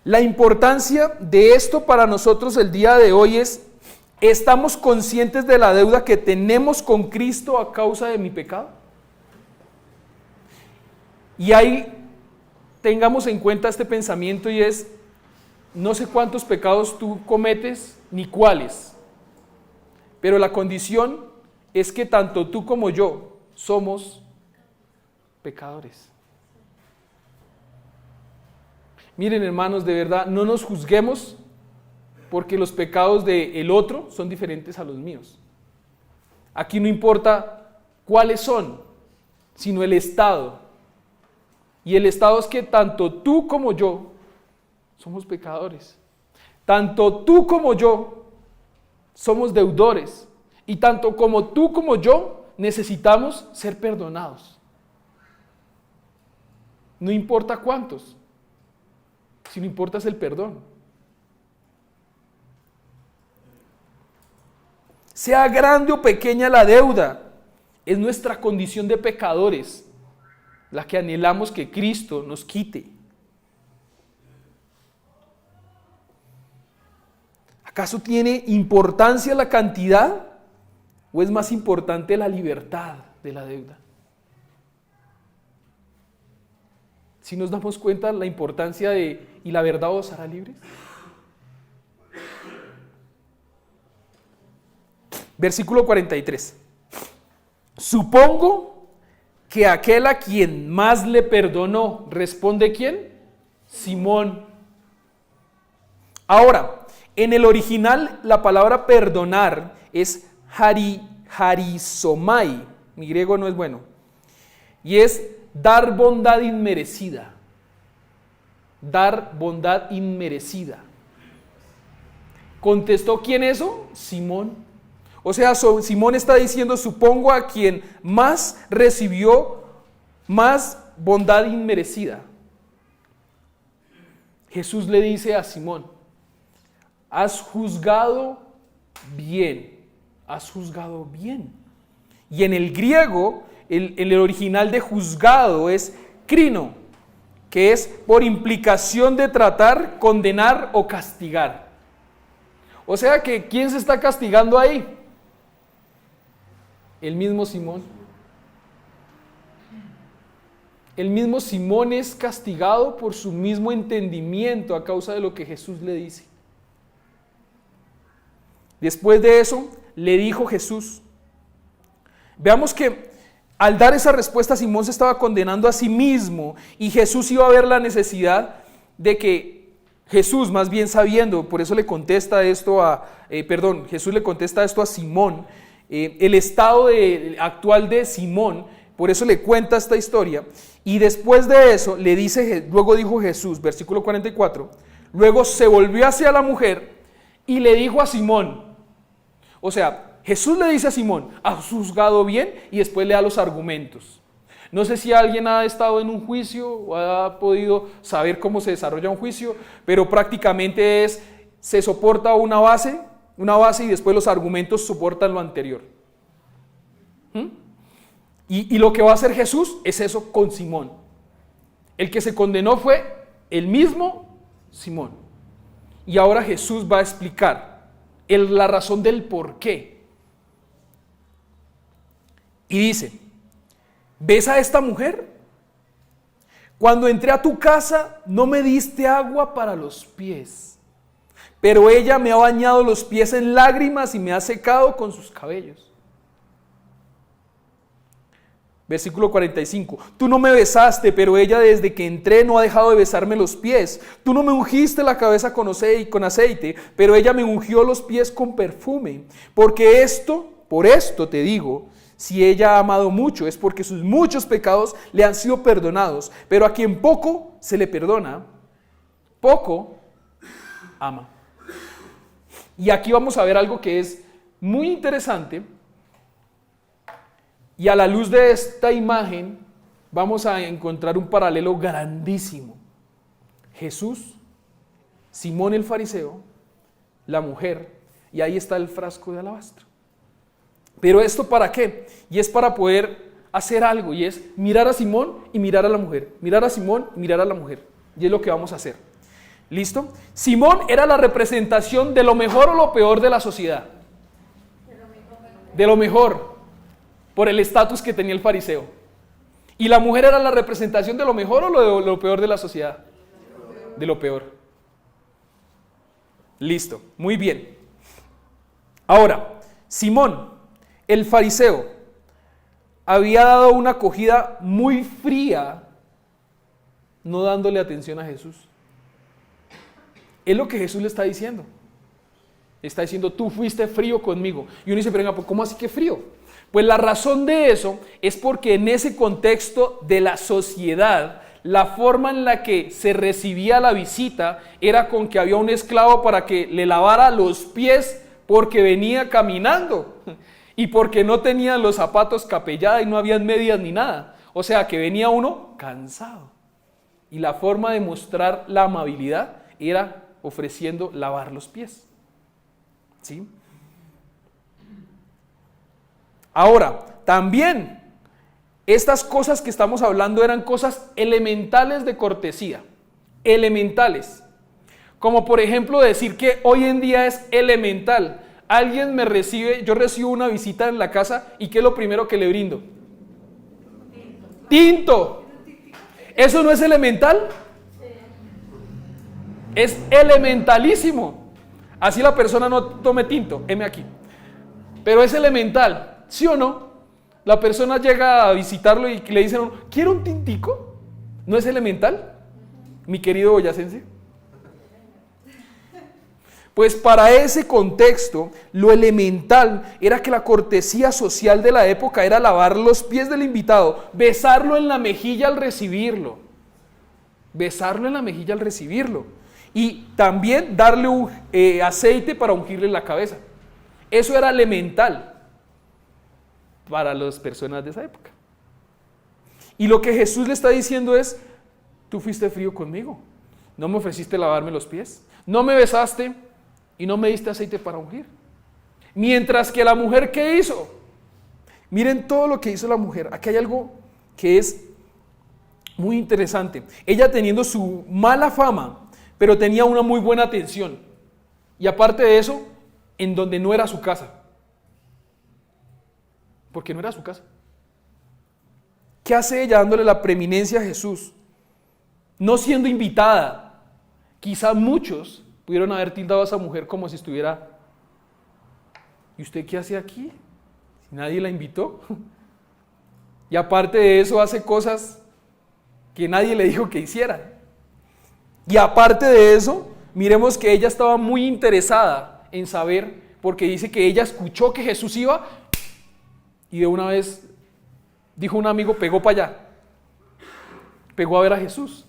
Speaker 1: La importancia de esto para nosotros el día de hoy es, ¿estamos conscientes de la deuda que tenemos con Cristo a causa de mi pecado? Y ahí tengamos en cuenta este pensamiento y es, no sé cuántos pecados tú cometes ni cuáles, pero la condición es que tanto tú como yo somos pecadores. Miren, hermanos, de verdad, no nos juzguemos porque los pecados del otro son diferentes a los míos. Aquí no importa cuáles son, sino el estado. Y el estado es que tanto tú como yo somos pecadores. Tanto tú como yo somos deudores. Y tanto como tú como yo necesitamos ser perdonados. No importa cuántos, sino importa es el perdón. Sea grande o pequeña la deuda, es nuestra condición de pecadores la que anhelamos que Cristo nos quite. ¿Acaso tiene importancia la cantidad o es más importante la libertad de la deuda? Si nos damos cuenta la importancia de ¿y la verdad os hará libres? Versículo 43. Supongo que aquel a quien más le perdonó, ¿responde quién? Simón. Ahora, en el original la palabra perdonar es harizomai, mi griego no es bueno, y es dar bondad inmerecida. Dar bondad inmerecida. ¿Contestó quién eso? Simón. O sea, Simón está diciendo, supongo a quien más recibió más bondad inmerecida. Jesús le dice a Simón, has juzgado bien, has juzgado bien. Y en el griego, el original de juzgado es crino, que es por implicación de tratar, condenar o castigar. O sea que, ¿quién se está castigando ahí? El mismo Simón. El mismo Simón es castigado por su mismo entendimiento a causa de lo que Jesús le dice. Después de eso, le dijo Jesús. Veamos que al dar esa respuesta, Simón se estaba condenando a sí mismo y Jesús iba a ver la necesidad de que Jesús, más bien sabiendo, por eso le contesta esto Jesús le contesta esto a Simón, el estado actual de Simón, por eso le cuenta esta historia. Y después de eso, luego dijo Jesús, versículo 44, luego se volvió hacia la mujer y le dijo a Simón, o sea, Jesús le dice a Simón, ¿has juzgado bien? Y después le da los argumentos. No sé si alguien ha estado en un juicio o ha podido saber cómo se desarrolla un juicio, pero prácticamente se soporta una base y después los argumentos soportan lo anterior. Y lo que va a hacer Jesús es eso con Simón. El que se condenó fue el mismo Simón. Y ahora Jesús va a explicar la razón del por qué. Y dice, ¿ves a esta mujer? Cuando entré a tu casa no me diste agua para los pies, pero ella me ha bañado los pies en lágrimas y me ha secado con sus cabellos. Versículo 45. Tú no me besaste, pero ella desde que entré no ha dejado de besarme los pies. Tú no me ungiste la cabeza con aceite, pero ella me ungió los pies con perfume. Por esto te digo, si ella ha amado mucho, es porque sus muchos pecados le han sido perdonados. Pero a quien poco se le perdona, poco ama. Y aquí vamos a ver algo que es muy interesante. Y a la luz de esta imagen vamos a encontrar un paralelo grandísimo. Jesús, Simón el fariseo, la mujer, y ahí está el frasco de alabastro. ¿Pero esto para qué? Y es para poder hacer algo, y es mirar a Simón y mirar a la mujer. Mirar a Simón y mirar a la mujer. Y es lo que vamos a hacer. ¿Listo? Simón era la representación de lo mejor o lo peor de la sociedad. De lo mejor. Por el estatus que tenía el fariseo. ¿Y la mujer era la representación de lo mejor o lo peor de la sociedad? De lo peor. Listo, muy bien. Ahora, Simón, el fariseo, había dado una acogida muy fría, no dándole atención a Jesús. Es lo que Jesús le está diciendo. Está diciendo, tú fuiste frío conmigo. Y uno dice, pero venga, ¿cómo así que frío? Pues la razón de eso es porque en ese contexto de la sociedad, la forma en la que se recibía la visita era con que había un esclavo para que le lavara los pies porque venía caminando y porque no tenía los zapatos capellados y no habían medias ni nada. O sea que venía uno cansado. Y la forma de mostrar la amabilidad era ofreciendo lavar los pies. ¿Sí? Ahora, también estas cosas que estamos hablando eran cosas elementales de cortesía, elementales. Como por ejemplo decir que hoy en día es elemental. Alguien me recibe, yo recibo una visita en la casa y ¿qué es lo primero que le brindo? Tinto. ¿Eso no es elemental? Es elementalísimo. Así la persona no tome tinto, heme aquí. Pero es elemental, ¿sí o no? La persona llega a visitarlo y le dicen, ¿quiere un tintico? ¿No es elemental? Mi querido boyacense. Pues para ese contexto, lo elemental era que la cortesía social de la época era lavar los pies del invitado, besarlo en la mejilla al recibirlo. Besarlo en la mejilla al recibirlo. Y también darle un aceite para ungirle la cabeza. Eso era elemental para las personas de esa época. Y lo que Jesús le está diciendo es, tú fuiste frío conmigo, no me ofreciste lavarme los pies, no me besaste y no me diste aceite para ungir. Mientras que la mujer, ¿qué hizo? Miren todo lo que hizo la mujer. Aquí hay algo que es muy interesante. Ella teniendo su mala fama, pero tenía una muy buena atención. Y aparte de eso, en donde no era su casa. Porque no era su casa. ¿Qué hace ella dándole la preeminencia a Jesús? No siendo invitada. Quizá muchos pudieron haber tildado a esa mujer como si estuviera, ¿y usted qué hace aquí? Si nadie la invitó. Y aparte de eso hace cosas que nadie le dijo que hiciera. Y aparte de eso, miremos que ella estaba muy interesada en saber, porque dice que ella escuchó que Jesús iba y de una vez, dijo un amigo, pegó para allá. Pegó a ver a Jesús.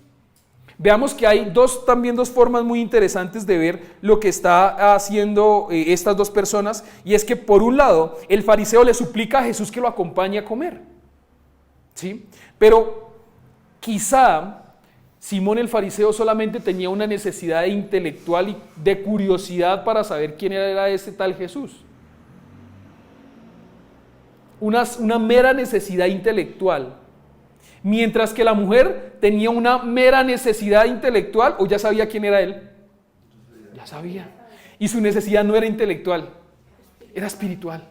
Speaker 1: Veamos que hay también dos formas muy interesantes de ver lo que está haciendo estas dos personas, y es que por un lado, el fariseo le suplica a Jesús que lo acompañe a comer. ¿Sí? Pero quizá Simón el fariseo solamente tenía una necesidad intelectual y de curiosidad para saber quién era ese tal Jesús. Una mera necesidad intelectual. Mientras que la mujer tenía una mera necesidad intelectual, o ya sabía quién era él. Ya sabía. Y su necesidad no era intelectual, era espiritual.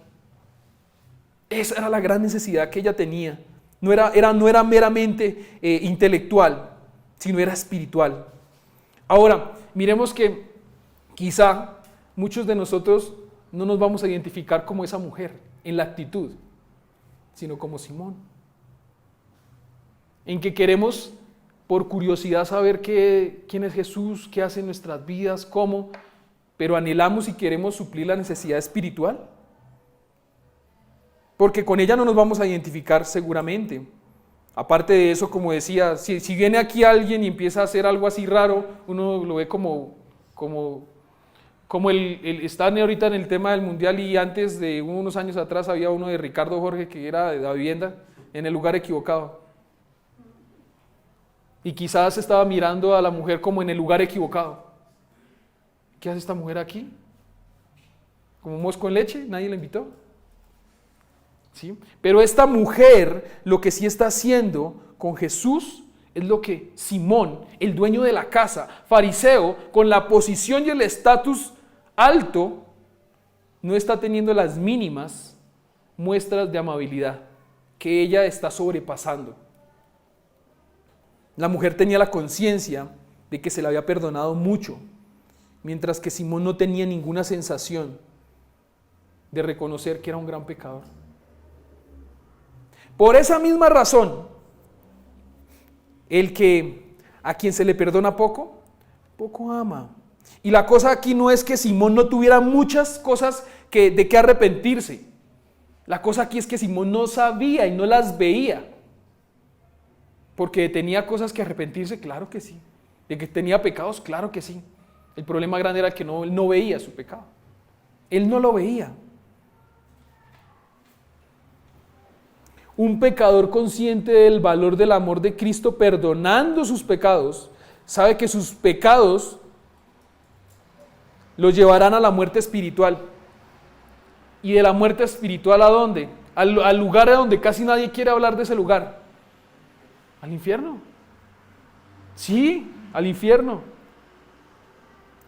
Speaker 1: Esa era la gran necesidad que ella tenía. No era meramente intelectual, sino era espiritual. Ahora, miremos que quizá muchos de nosotros no nos vamos a identificar como esa mujer en la actitud, sino como Simón. En que queremos, por curiosidad, saber quién es Jesús, qué hace en nuestras vidas, cómo, pero anhelamos y queremos suplir la necesidad espiritual. Porque con ella no nos vamos a identificar seguramente. Aparte de eso, como decía, si viene aquí alguien y empieza a hacer algo así raro, uno lo ve como están ahorita en el tema del mundial, y antes de unos años atrás había uno de Ricardo Jorge que era de la vivienda en el lugar equivocado. Y quizás estaba mirando a la mujer como en el lugar equivocado. ¿Qué hace esta mujer aquí? ¿Como mosco en leche? ¿Nadie la invitó? ¿Sí? Pero esta mujer lo que sí está haciendo con Jesús es lo que Simón, el dueño de la casa, fariseo, con la posición y el estatus alto, no está teniendo las mínimas muestras de amabilidad que ella está sobrepasando. La mujer tenía la conciencia de que se le había perdonado mucho, mientras que Simón no tenía ninguna sensación de reconocer que era un gran pecador. Por esa misma razón, a quien se le perdona poco, poco ama. Y la cosa aquí no es que Simón no tuviera muchas cosas de que arrepentirse. La cosa aquí es que Simón no sabía y no las veía. Porque tenía cosas que arrepentirse, claro que sí. De que tenía pecados, claro que sí. El problema grande era que él no veía su pecado. Él no lo veía. Un pecador consciente del valor del amor de Cristo, perdonando sus pecados, sabe que sus pecados los llevarán a la muerte espiritual. ¿Y de la muerte espiritual a dónde? Al lugar a donde casi nadie quiere hablar de ese lugar. ¿Al infierno? Sí, al infierno.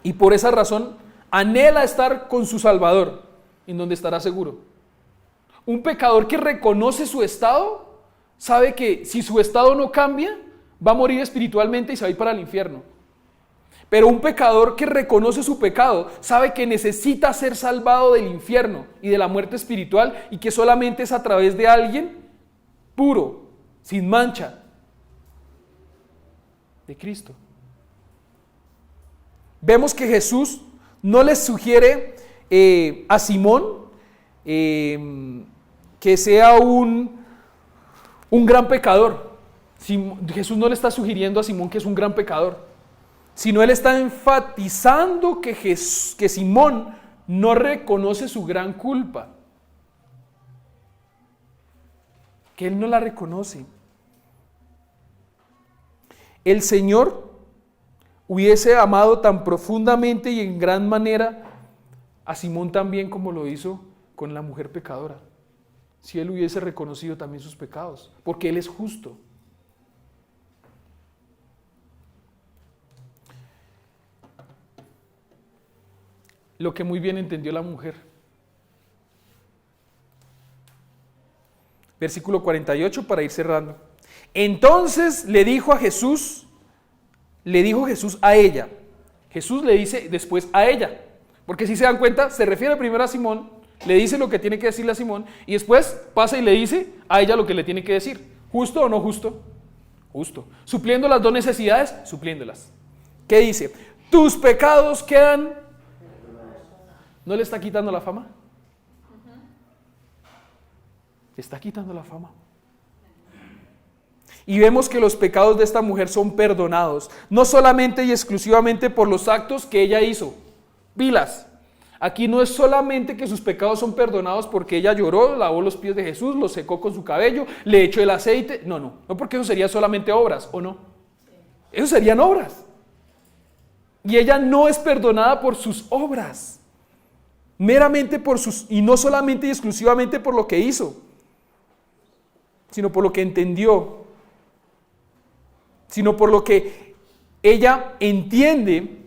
Speaker 1: Y por esa razón anhela estar con su Salvador, en donde estará seguro. Un pecador que reconoce su estado, sabe que si su estado no cambia, va a morir espiritualmente y se va a ir para el infierno. Pero un pecador que reconoce su pecado, sabe que necesita ser salvado del infierno y de la muerte espiritual, y que solamente es a través de alguien puro, sin mancha, de Cristo. Vemos que Jesús no le sugiere a Simón que sea un gran pecador. Jesús no le está sugiriendo a Simón que es un gran pecador, sino él está enfatizando que Simón no reconoce su gran culpa, que él no la reconoce. El Señor hubiese amado tan profundamente y en gran manera a Simón también como lo hizo con la mujer pecadora, si él hubiese reconocido también sus pecados, porque él es justo. Lo que muy bien entendió la mujer. Versículo 48 para ir cerrando. Entonces le dijo Jesús a ella. Jesús le dice después a ella. Porque si se dan cuenta, se refiere primero a Simón, le dice lo que tiene que decirle a Simón, y después pasa y le dice a ella lo que le tiene que decir. ¿Justo o no justo? Justo. ¿Supliendo las dos necesidades? Supliéndolas. ¿Qué dice? Tus pecados quedan... ¿No le está quitando la fama? Le está quitando la fama. Y vemos que los pecados de esta mujer son perdonados, no solamente y exclusivamente por los actos que ella hizo. Pilas. Aquí no es solamente que sus pecados son perdonados porque ella lloró, lavó los pies de Jesús, los secó con su cabello, le echó el aceite. No porque eso sería solamente obras, ¿o no? Eso serían obras. Y ella no es perdonada por sus obras, meramente y no solamente y exclusivamente por lo que hizo, sino por lo que entendió, sino por lo que ella entiende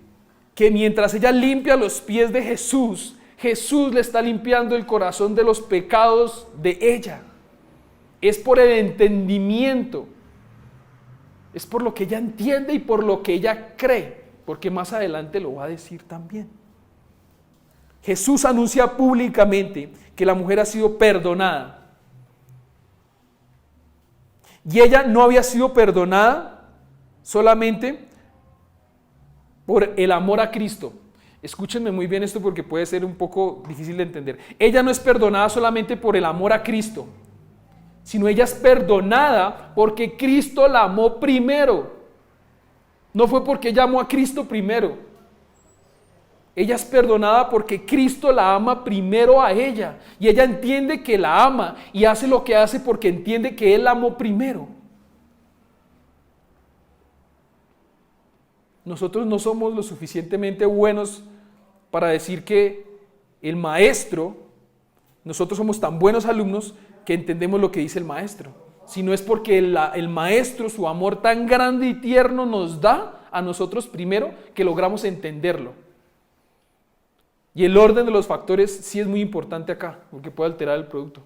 Speaker 1: que mientras ella limpia los pies de Jesús, Jesús le está limpiando el corazón de los pecados de ella. Es por el entendimiento, es por lo que ella entiende y por lo que ella cree, porque más adelante lo va a decir también. Jesús anuncia públicamente que la mujer ha sido perdonada. Y ella no había sido perdonada solamente por el amor a Cristo. Escúchenme muy bien esto porque puede ser un poco difícil de entender. Ella no es perdonada solamente por el amor a Cristo, sino ella es perdonada porque Cristo la amó primero. No fue porque ella amó a Cristo primero. Ella es perdonada porque Cristo la ama primero a ella. Y ella entiende que la ama y hace lo que hace porque entiende que Él la amó primero. Nosotros no somos lo suficientemente buenos para decir que el maestro, nosotros somos tan buenos alumnos que entendemos lo que dice el maestro. Sino es porque el maestro, su amor tan grande y tierno nos da a nosotros primero que logramos entenderlo. Y el orden de los factores sí es muy importante acá, porque puede alterar el producto.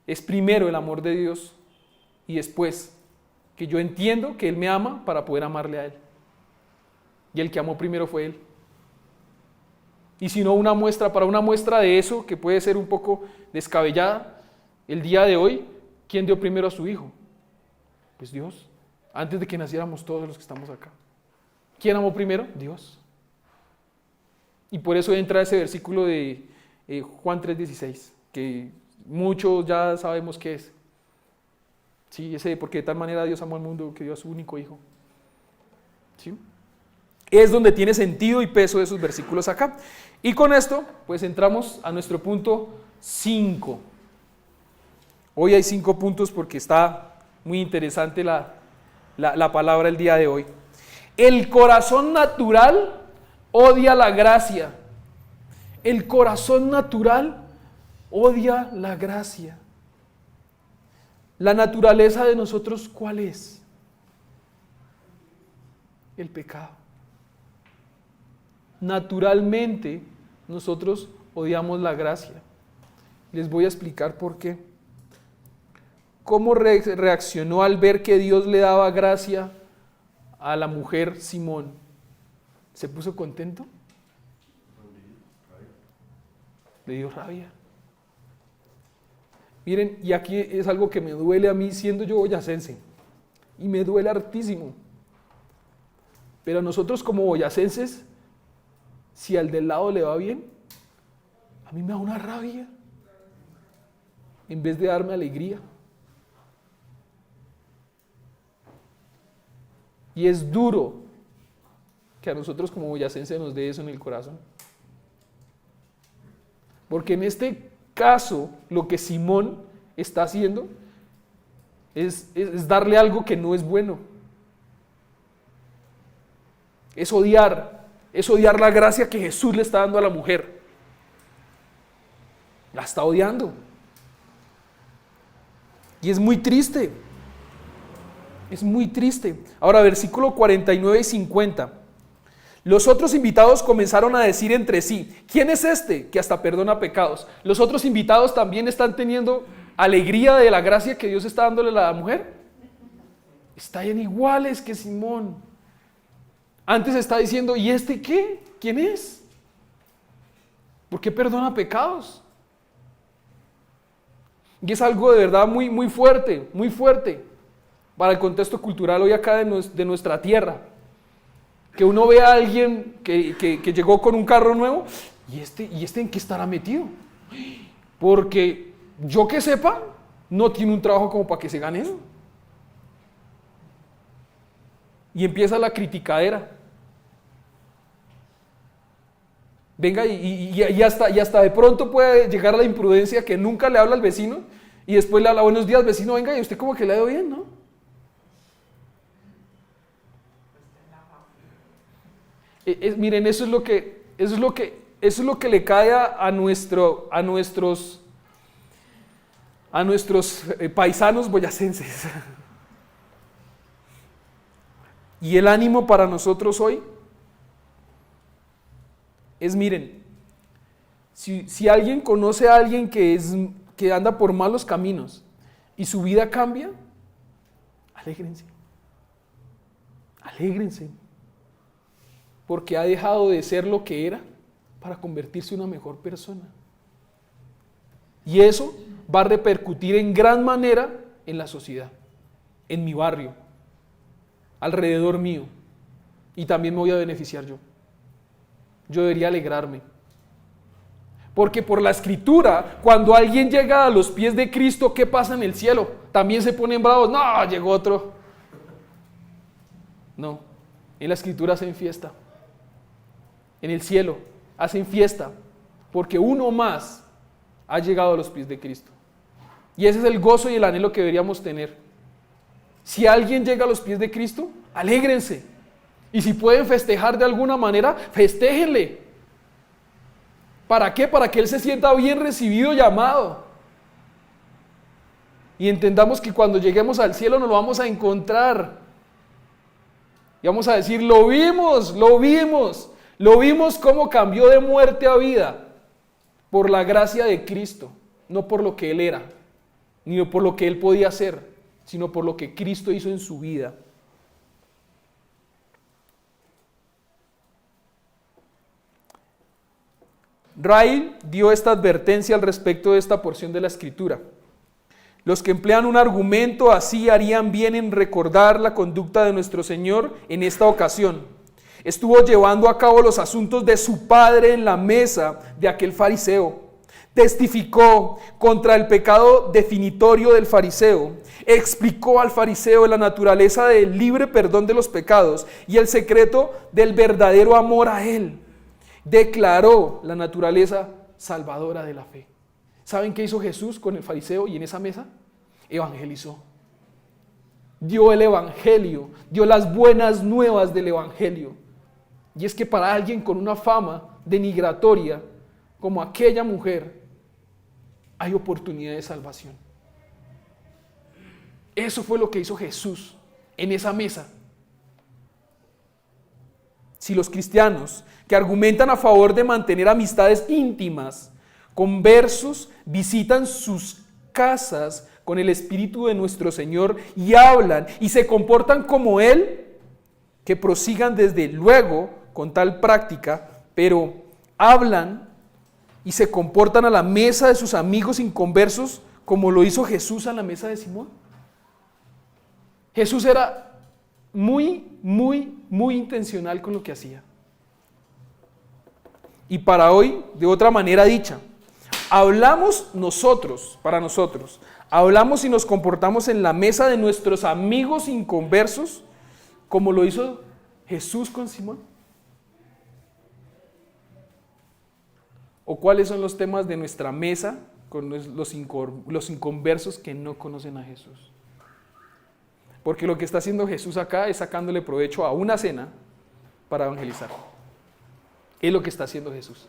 Speaker 1: Es primero el amor de Dios y después que yo entiendo que Él me ama para poder amarle a Él. Y el que amó primero fue Él. Y si no, para una muestra de eso, que puede ser un poco descabellada, El día de hoy, ¿quién dio primero a su hijo? Pues Dios. Antes de que naciéramos todos los que estamos acá. ¿Quién amó primero? Dios. Y por eso entra ese versículo de Juan 3:16, que muchos ya sabemos qué es. Sí, ese, porque de tal manera Dios amó al mundo que dio a su único hijo. ¿Sí? Es donde tiene sentido y peso esos versículos acá. Y con esto, pues entramos a nuestro punto 5. Hoy hay 5 puntos porque está muy interesante la palabra el día de hoy. El corazón natural odia la gracia. El corazón natural odia la gracia. La naturaleza de nosotros, ¿cuál es? El pecado. Naturalmente, nosotros odiamos la gracia. Les voy a explicar por qué. ¿Cómo reaccionó al ver que Dios le daba gracia a la mujer Simón? ¿Se puso contento? Le dio rabia. Miren, y aquí es algo que me duele a mí siendo yo boyacense. Y me duele hartísimo. Pero nosotros como boyacenses, si al del lado le va bien, a mí me da una rabia. En vez de darme alegría. Y es duro que a nosotros como boyacenses nos dé eso en el corazón. Porque en este caso, lo que Simón está haciendo es darle algo que no es bueno. Es odiar la gracia que Jesús le está dando a la mujer. La está odiando. Y es muy triste. Es muy triste. Ahora, versículo 49 y 50. Los otros invitados comenzaron a decir entre sí, ¿quién es este que hasta perdona pecados? Los otros invitados también están teniendo alegría de la gracia que Dios está dándole a la mujer. Están iguales que Simón. Antes está diciendo, ¿y este qué? ¿Quién es? ¿Por qué perdona pecados? Y es algo de verdad muy, muy fuerte para el contexto cultural hoy acá de nuestra tierra. Que uno ve a alguien que llegó con un carro nuevo, ¿y este en qué estará metido? Porque yo que sepa, no tiene un trabajo como para que se gane eso. Y empieza la criticadera. Venga, y hasta de pronto puede llegar la imprudencia que nunca le habla al vecino y después le habla, buenos días vecino, venga, y usted como que le ha ido bien, ¿no? Miren, eso es lo que le cae a nuestros paisanos boyacenses. Y el ánimo para nosotros hoy es, miren, si alguien conoce a alguien que anda por malos caminos y su vida cambia, alégrense. Alégrense. Porque ha dejado de ser lo que era para convertirse en una mejor persona. Y eso va a repercutir en gran manera en la sociedad, en mi barrio, alrededor mío. Y también me voy a beneficiar yo. Yo debería alegrarme. Porque por la Escritura, cuando alguien llega a los pies de Cristo, ¿qué pasa en el cielo? También se ponen bravos. No, llegó otro. No, en la Escritura hacen fiesta. En el cielo hacen fiesta porque uno más ha llegado a los pies de Cristo. Y ese es el gozo y el anhelo que deberíamos tener. Si alguien llega a los pies de Cristo, alégrense. Y si pueden festejar de alguna manera, festéjenle. ¿Para qué? Para que él se sienta bien recibido y amado. Y entendamos que cuando lleguemos al cielo nos lo vamos a encontrar. Y vamos a decir, lo vimos cómo cambió de muerte a vida por la gracia de Cristo, no por lo que Él era, ni por lo que Él podía hacer, sino por lo que Cristo hizo en su vida. Ray dio esta advertencia al respecto de esta porción de la Escritura. Los que emplean un argumento así harían bien en recordar la conducta de nuestro Señor en esta ocasión. Estuvo llevando a cabo los asuntos de su padre en la mesa de aquel fariseo. Testificó contra el pecado definitorio del fariseo. Explicó al fariseo la naturaleza del libre perdón de los pecados y el secreto del verdadero amor a él. Declaró la naturaleza salvadora de la fe. ¿Saben qué hizo Jesús con el fariseo y en esa mesa? Evangelizó. Dio el evangelio, dio las buenas nuevas del evangelio. Y es que para alguien con una fama denigratoria como aquella mujer, hay oportunidad de salvación. Eso fue lo que hizo Jesús en esa mesa. Si los cristianos que argumentan a favor de mantener amistades íntimas, conversos, visitan sus casas con el Espíritu de nuestro Señor y hablan y se comportan como Él, que prosigan desde luego con tal práctica, pero hablan y se comportan a la mesa de sus amigos inconversos como lo hizo Jesús a la mesa de Simón. Jesús era muy intencional con lo que hacía. Y para hoy, de otra manera dicha, hablamos nosotros, para nosotros, hablamos y nos comportamos en la mesa de nuestros amigos inconversos como lo hizo Jesús con Simón. ¿O cuáles son los temas de nuestra mesa con los inconversos que no conocen a Jesús? Porque lo que está haciendo Jesús acá es sacándole provecho a una cena para evangelizar. Es lo que está haciendo Jesús.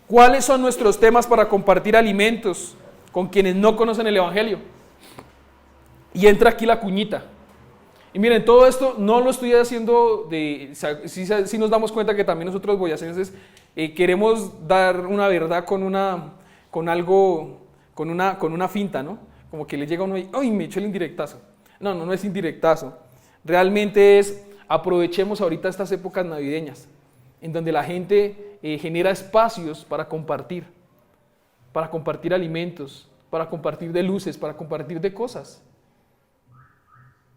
Speaker 1: ¿Cuáles son nuestros temas para compartir alimentos con quienes no conocen el evangelio? Y entra aquí la cuñita. Y miren, todo esto no lo estoy haciendo si nos damos cuenta que también nosotros boyacenses queremos dar una verdad con una finta, ¿no? Como que le llega a uno y ¡ay! Me echó el indirectazo. No es indirectazo. Realmente es aprovechemos ahorita estas épocas navideñas, en donde la gente genera espacios para compartir alimentos, para compartir de luces, para compartir de cosas,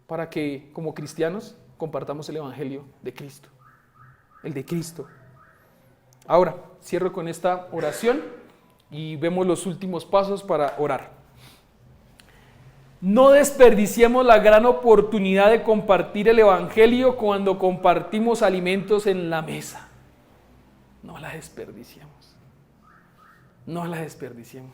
Speaker 1: para que como cristianos compartamos el evangelio de Cristo, el de Cristo. Ahora, cierro con esta oración y vemos los últimos pasos para orar. No desperdiciemos la gran oportunidad de compartir el evangelio cuando compartimos alimentos en la mesa. No la desperdiciemos. No la desperdiciemos.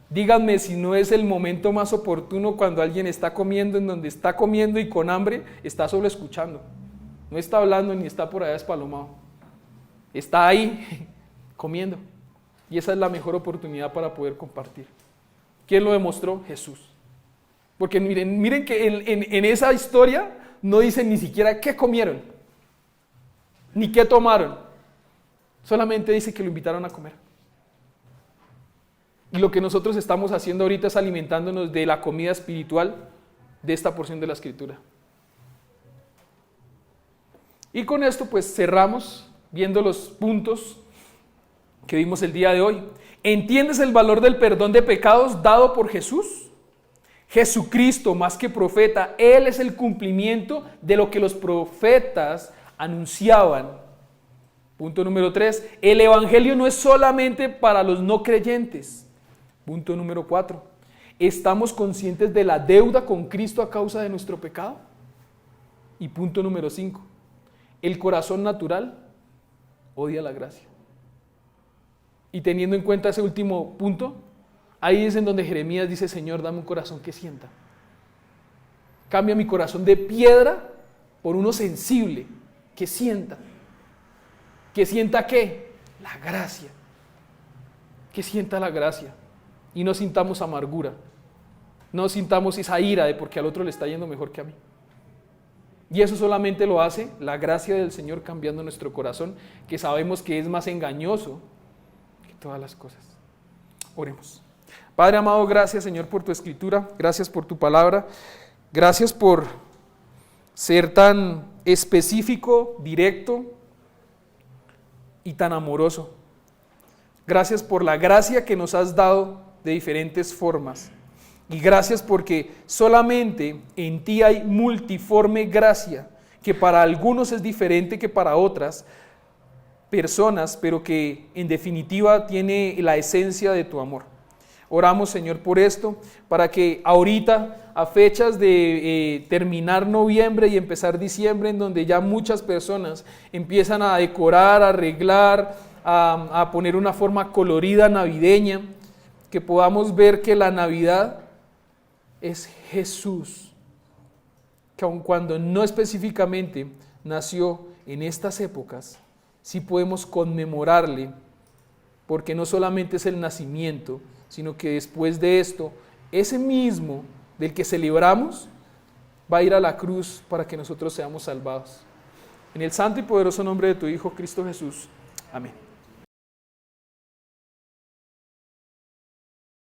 Speaker 1: Díganme si no es el momento más oportuno cuando alguien está comiendo, en donde está comiendo y con hambre, está solo escuchando. No está hablando ni está por allá espalomado. Está ahí comiendo. Y esa es la mejor oportunidad para poder compartir. ¿Quién lo demostró? Jesús. Porque miren que en esa historia no dicen ni siquiera qué comieron, ni qué tomaron. Solamente dice que lo invitaron a comer. Y lo que nosotros estamos haciendo ahorita es alimentándonos de la comida espiritual de esta porción de la Escritura. Y con esto pues cerramos viendo los puntos que vimos el día de hoy. ¿Entiendes el valor del perdón de pecados dado por Jesús? Jesucristo, más que profeta, Él es el cumplimiento de lo que los profetas anunciaban. Punto número 3, el evangelio no es solamente para los no creyentes. Punto número 4, ¿estamos conscientes de la deuda con Cristo a causa de nuestro pecado? Y punto número 5, el corazón natural odia la gracia. Y teniendo en cuenta ese último punto, ahí es en donde Jeremías dice: Señor, dame un corazón que sienta. Cambia mi corazón de piedra por uno sensible, que sienta. ¿Que sienta qué? La gracia. Que sienta la gracia. Y no sintamos amargura. No sintamos esa ira de porque al otro le está yendo mejor que a mí. Y eso solamente lo hace la gracia del Señor cambiando nuestro corazón, que sabemos que es más engañoso que todas las cosas. Oremos. Padre amado, gracias Señor por tu escritura, gracias por tu palabra, gracias por ser tan específico, directo y tan amoroso. Gracias por la gracia que nos has dado de diferentes formas. Y gracias porque solamente en ti hay multiforme gracia, que para algunos es diferente que para otras personas, pero que en definitiva tiene la esencia de tu amor. Oramos, Señor, por esto, para que ahorita, a fechas de terminar noviembre y empezar diciembre, en donde ya muchas personas empiezan a decorar, a arreglar, a poner una forma colorida navideña, que podamos ver que la Navidad es Jesús, que aun cuando no específicamente nació en estas épocas, sí podemos conmemorarle, porque no solamente es el nacimiento, sino que después de esto, ese mismo del que celebramos va a ir a la cruz para que nosotros seamos salvados. En el santo y poderoso nombre de tu Hijo Cristo Jesús. Amén.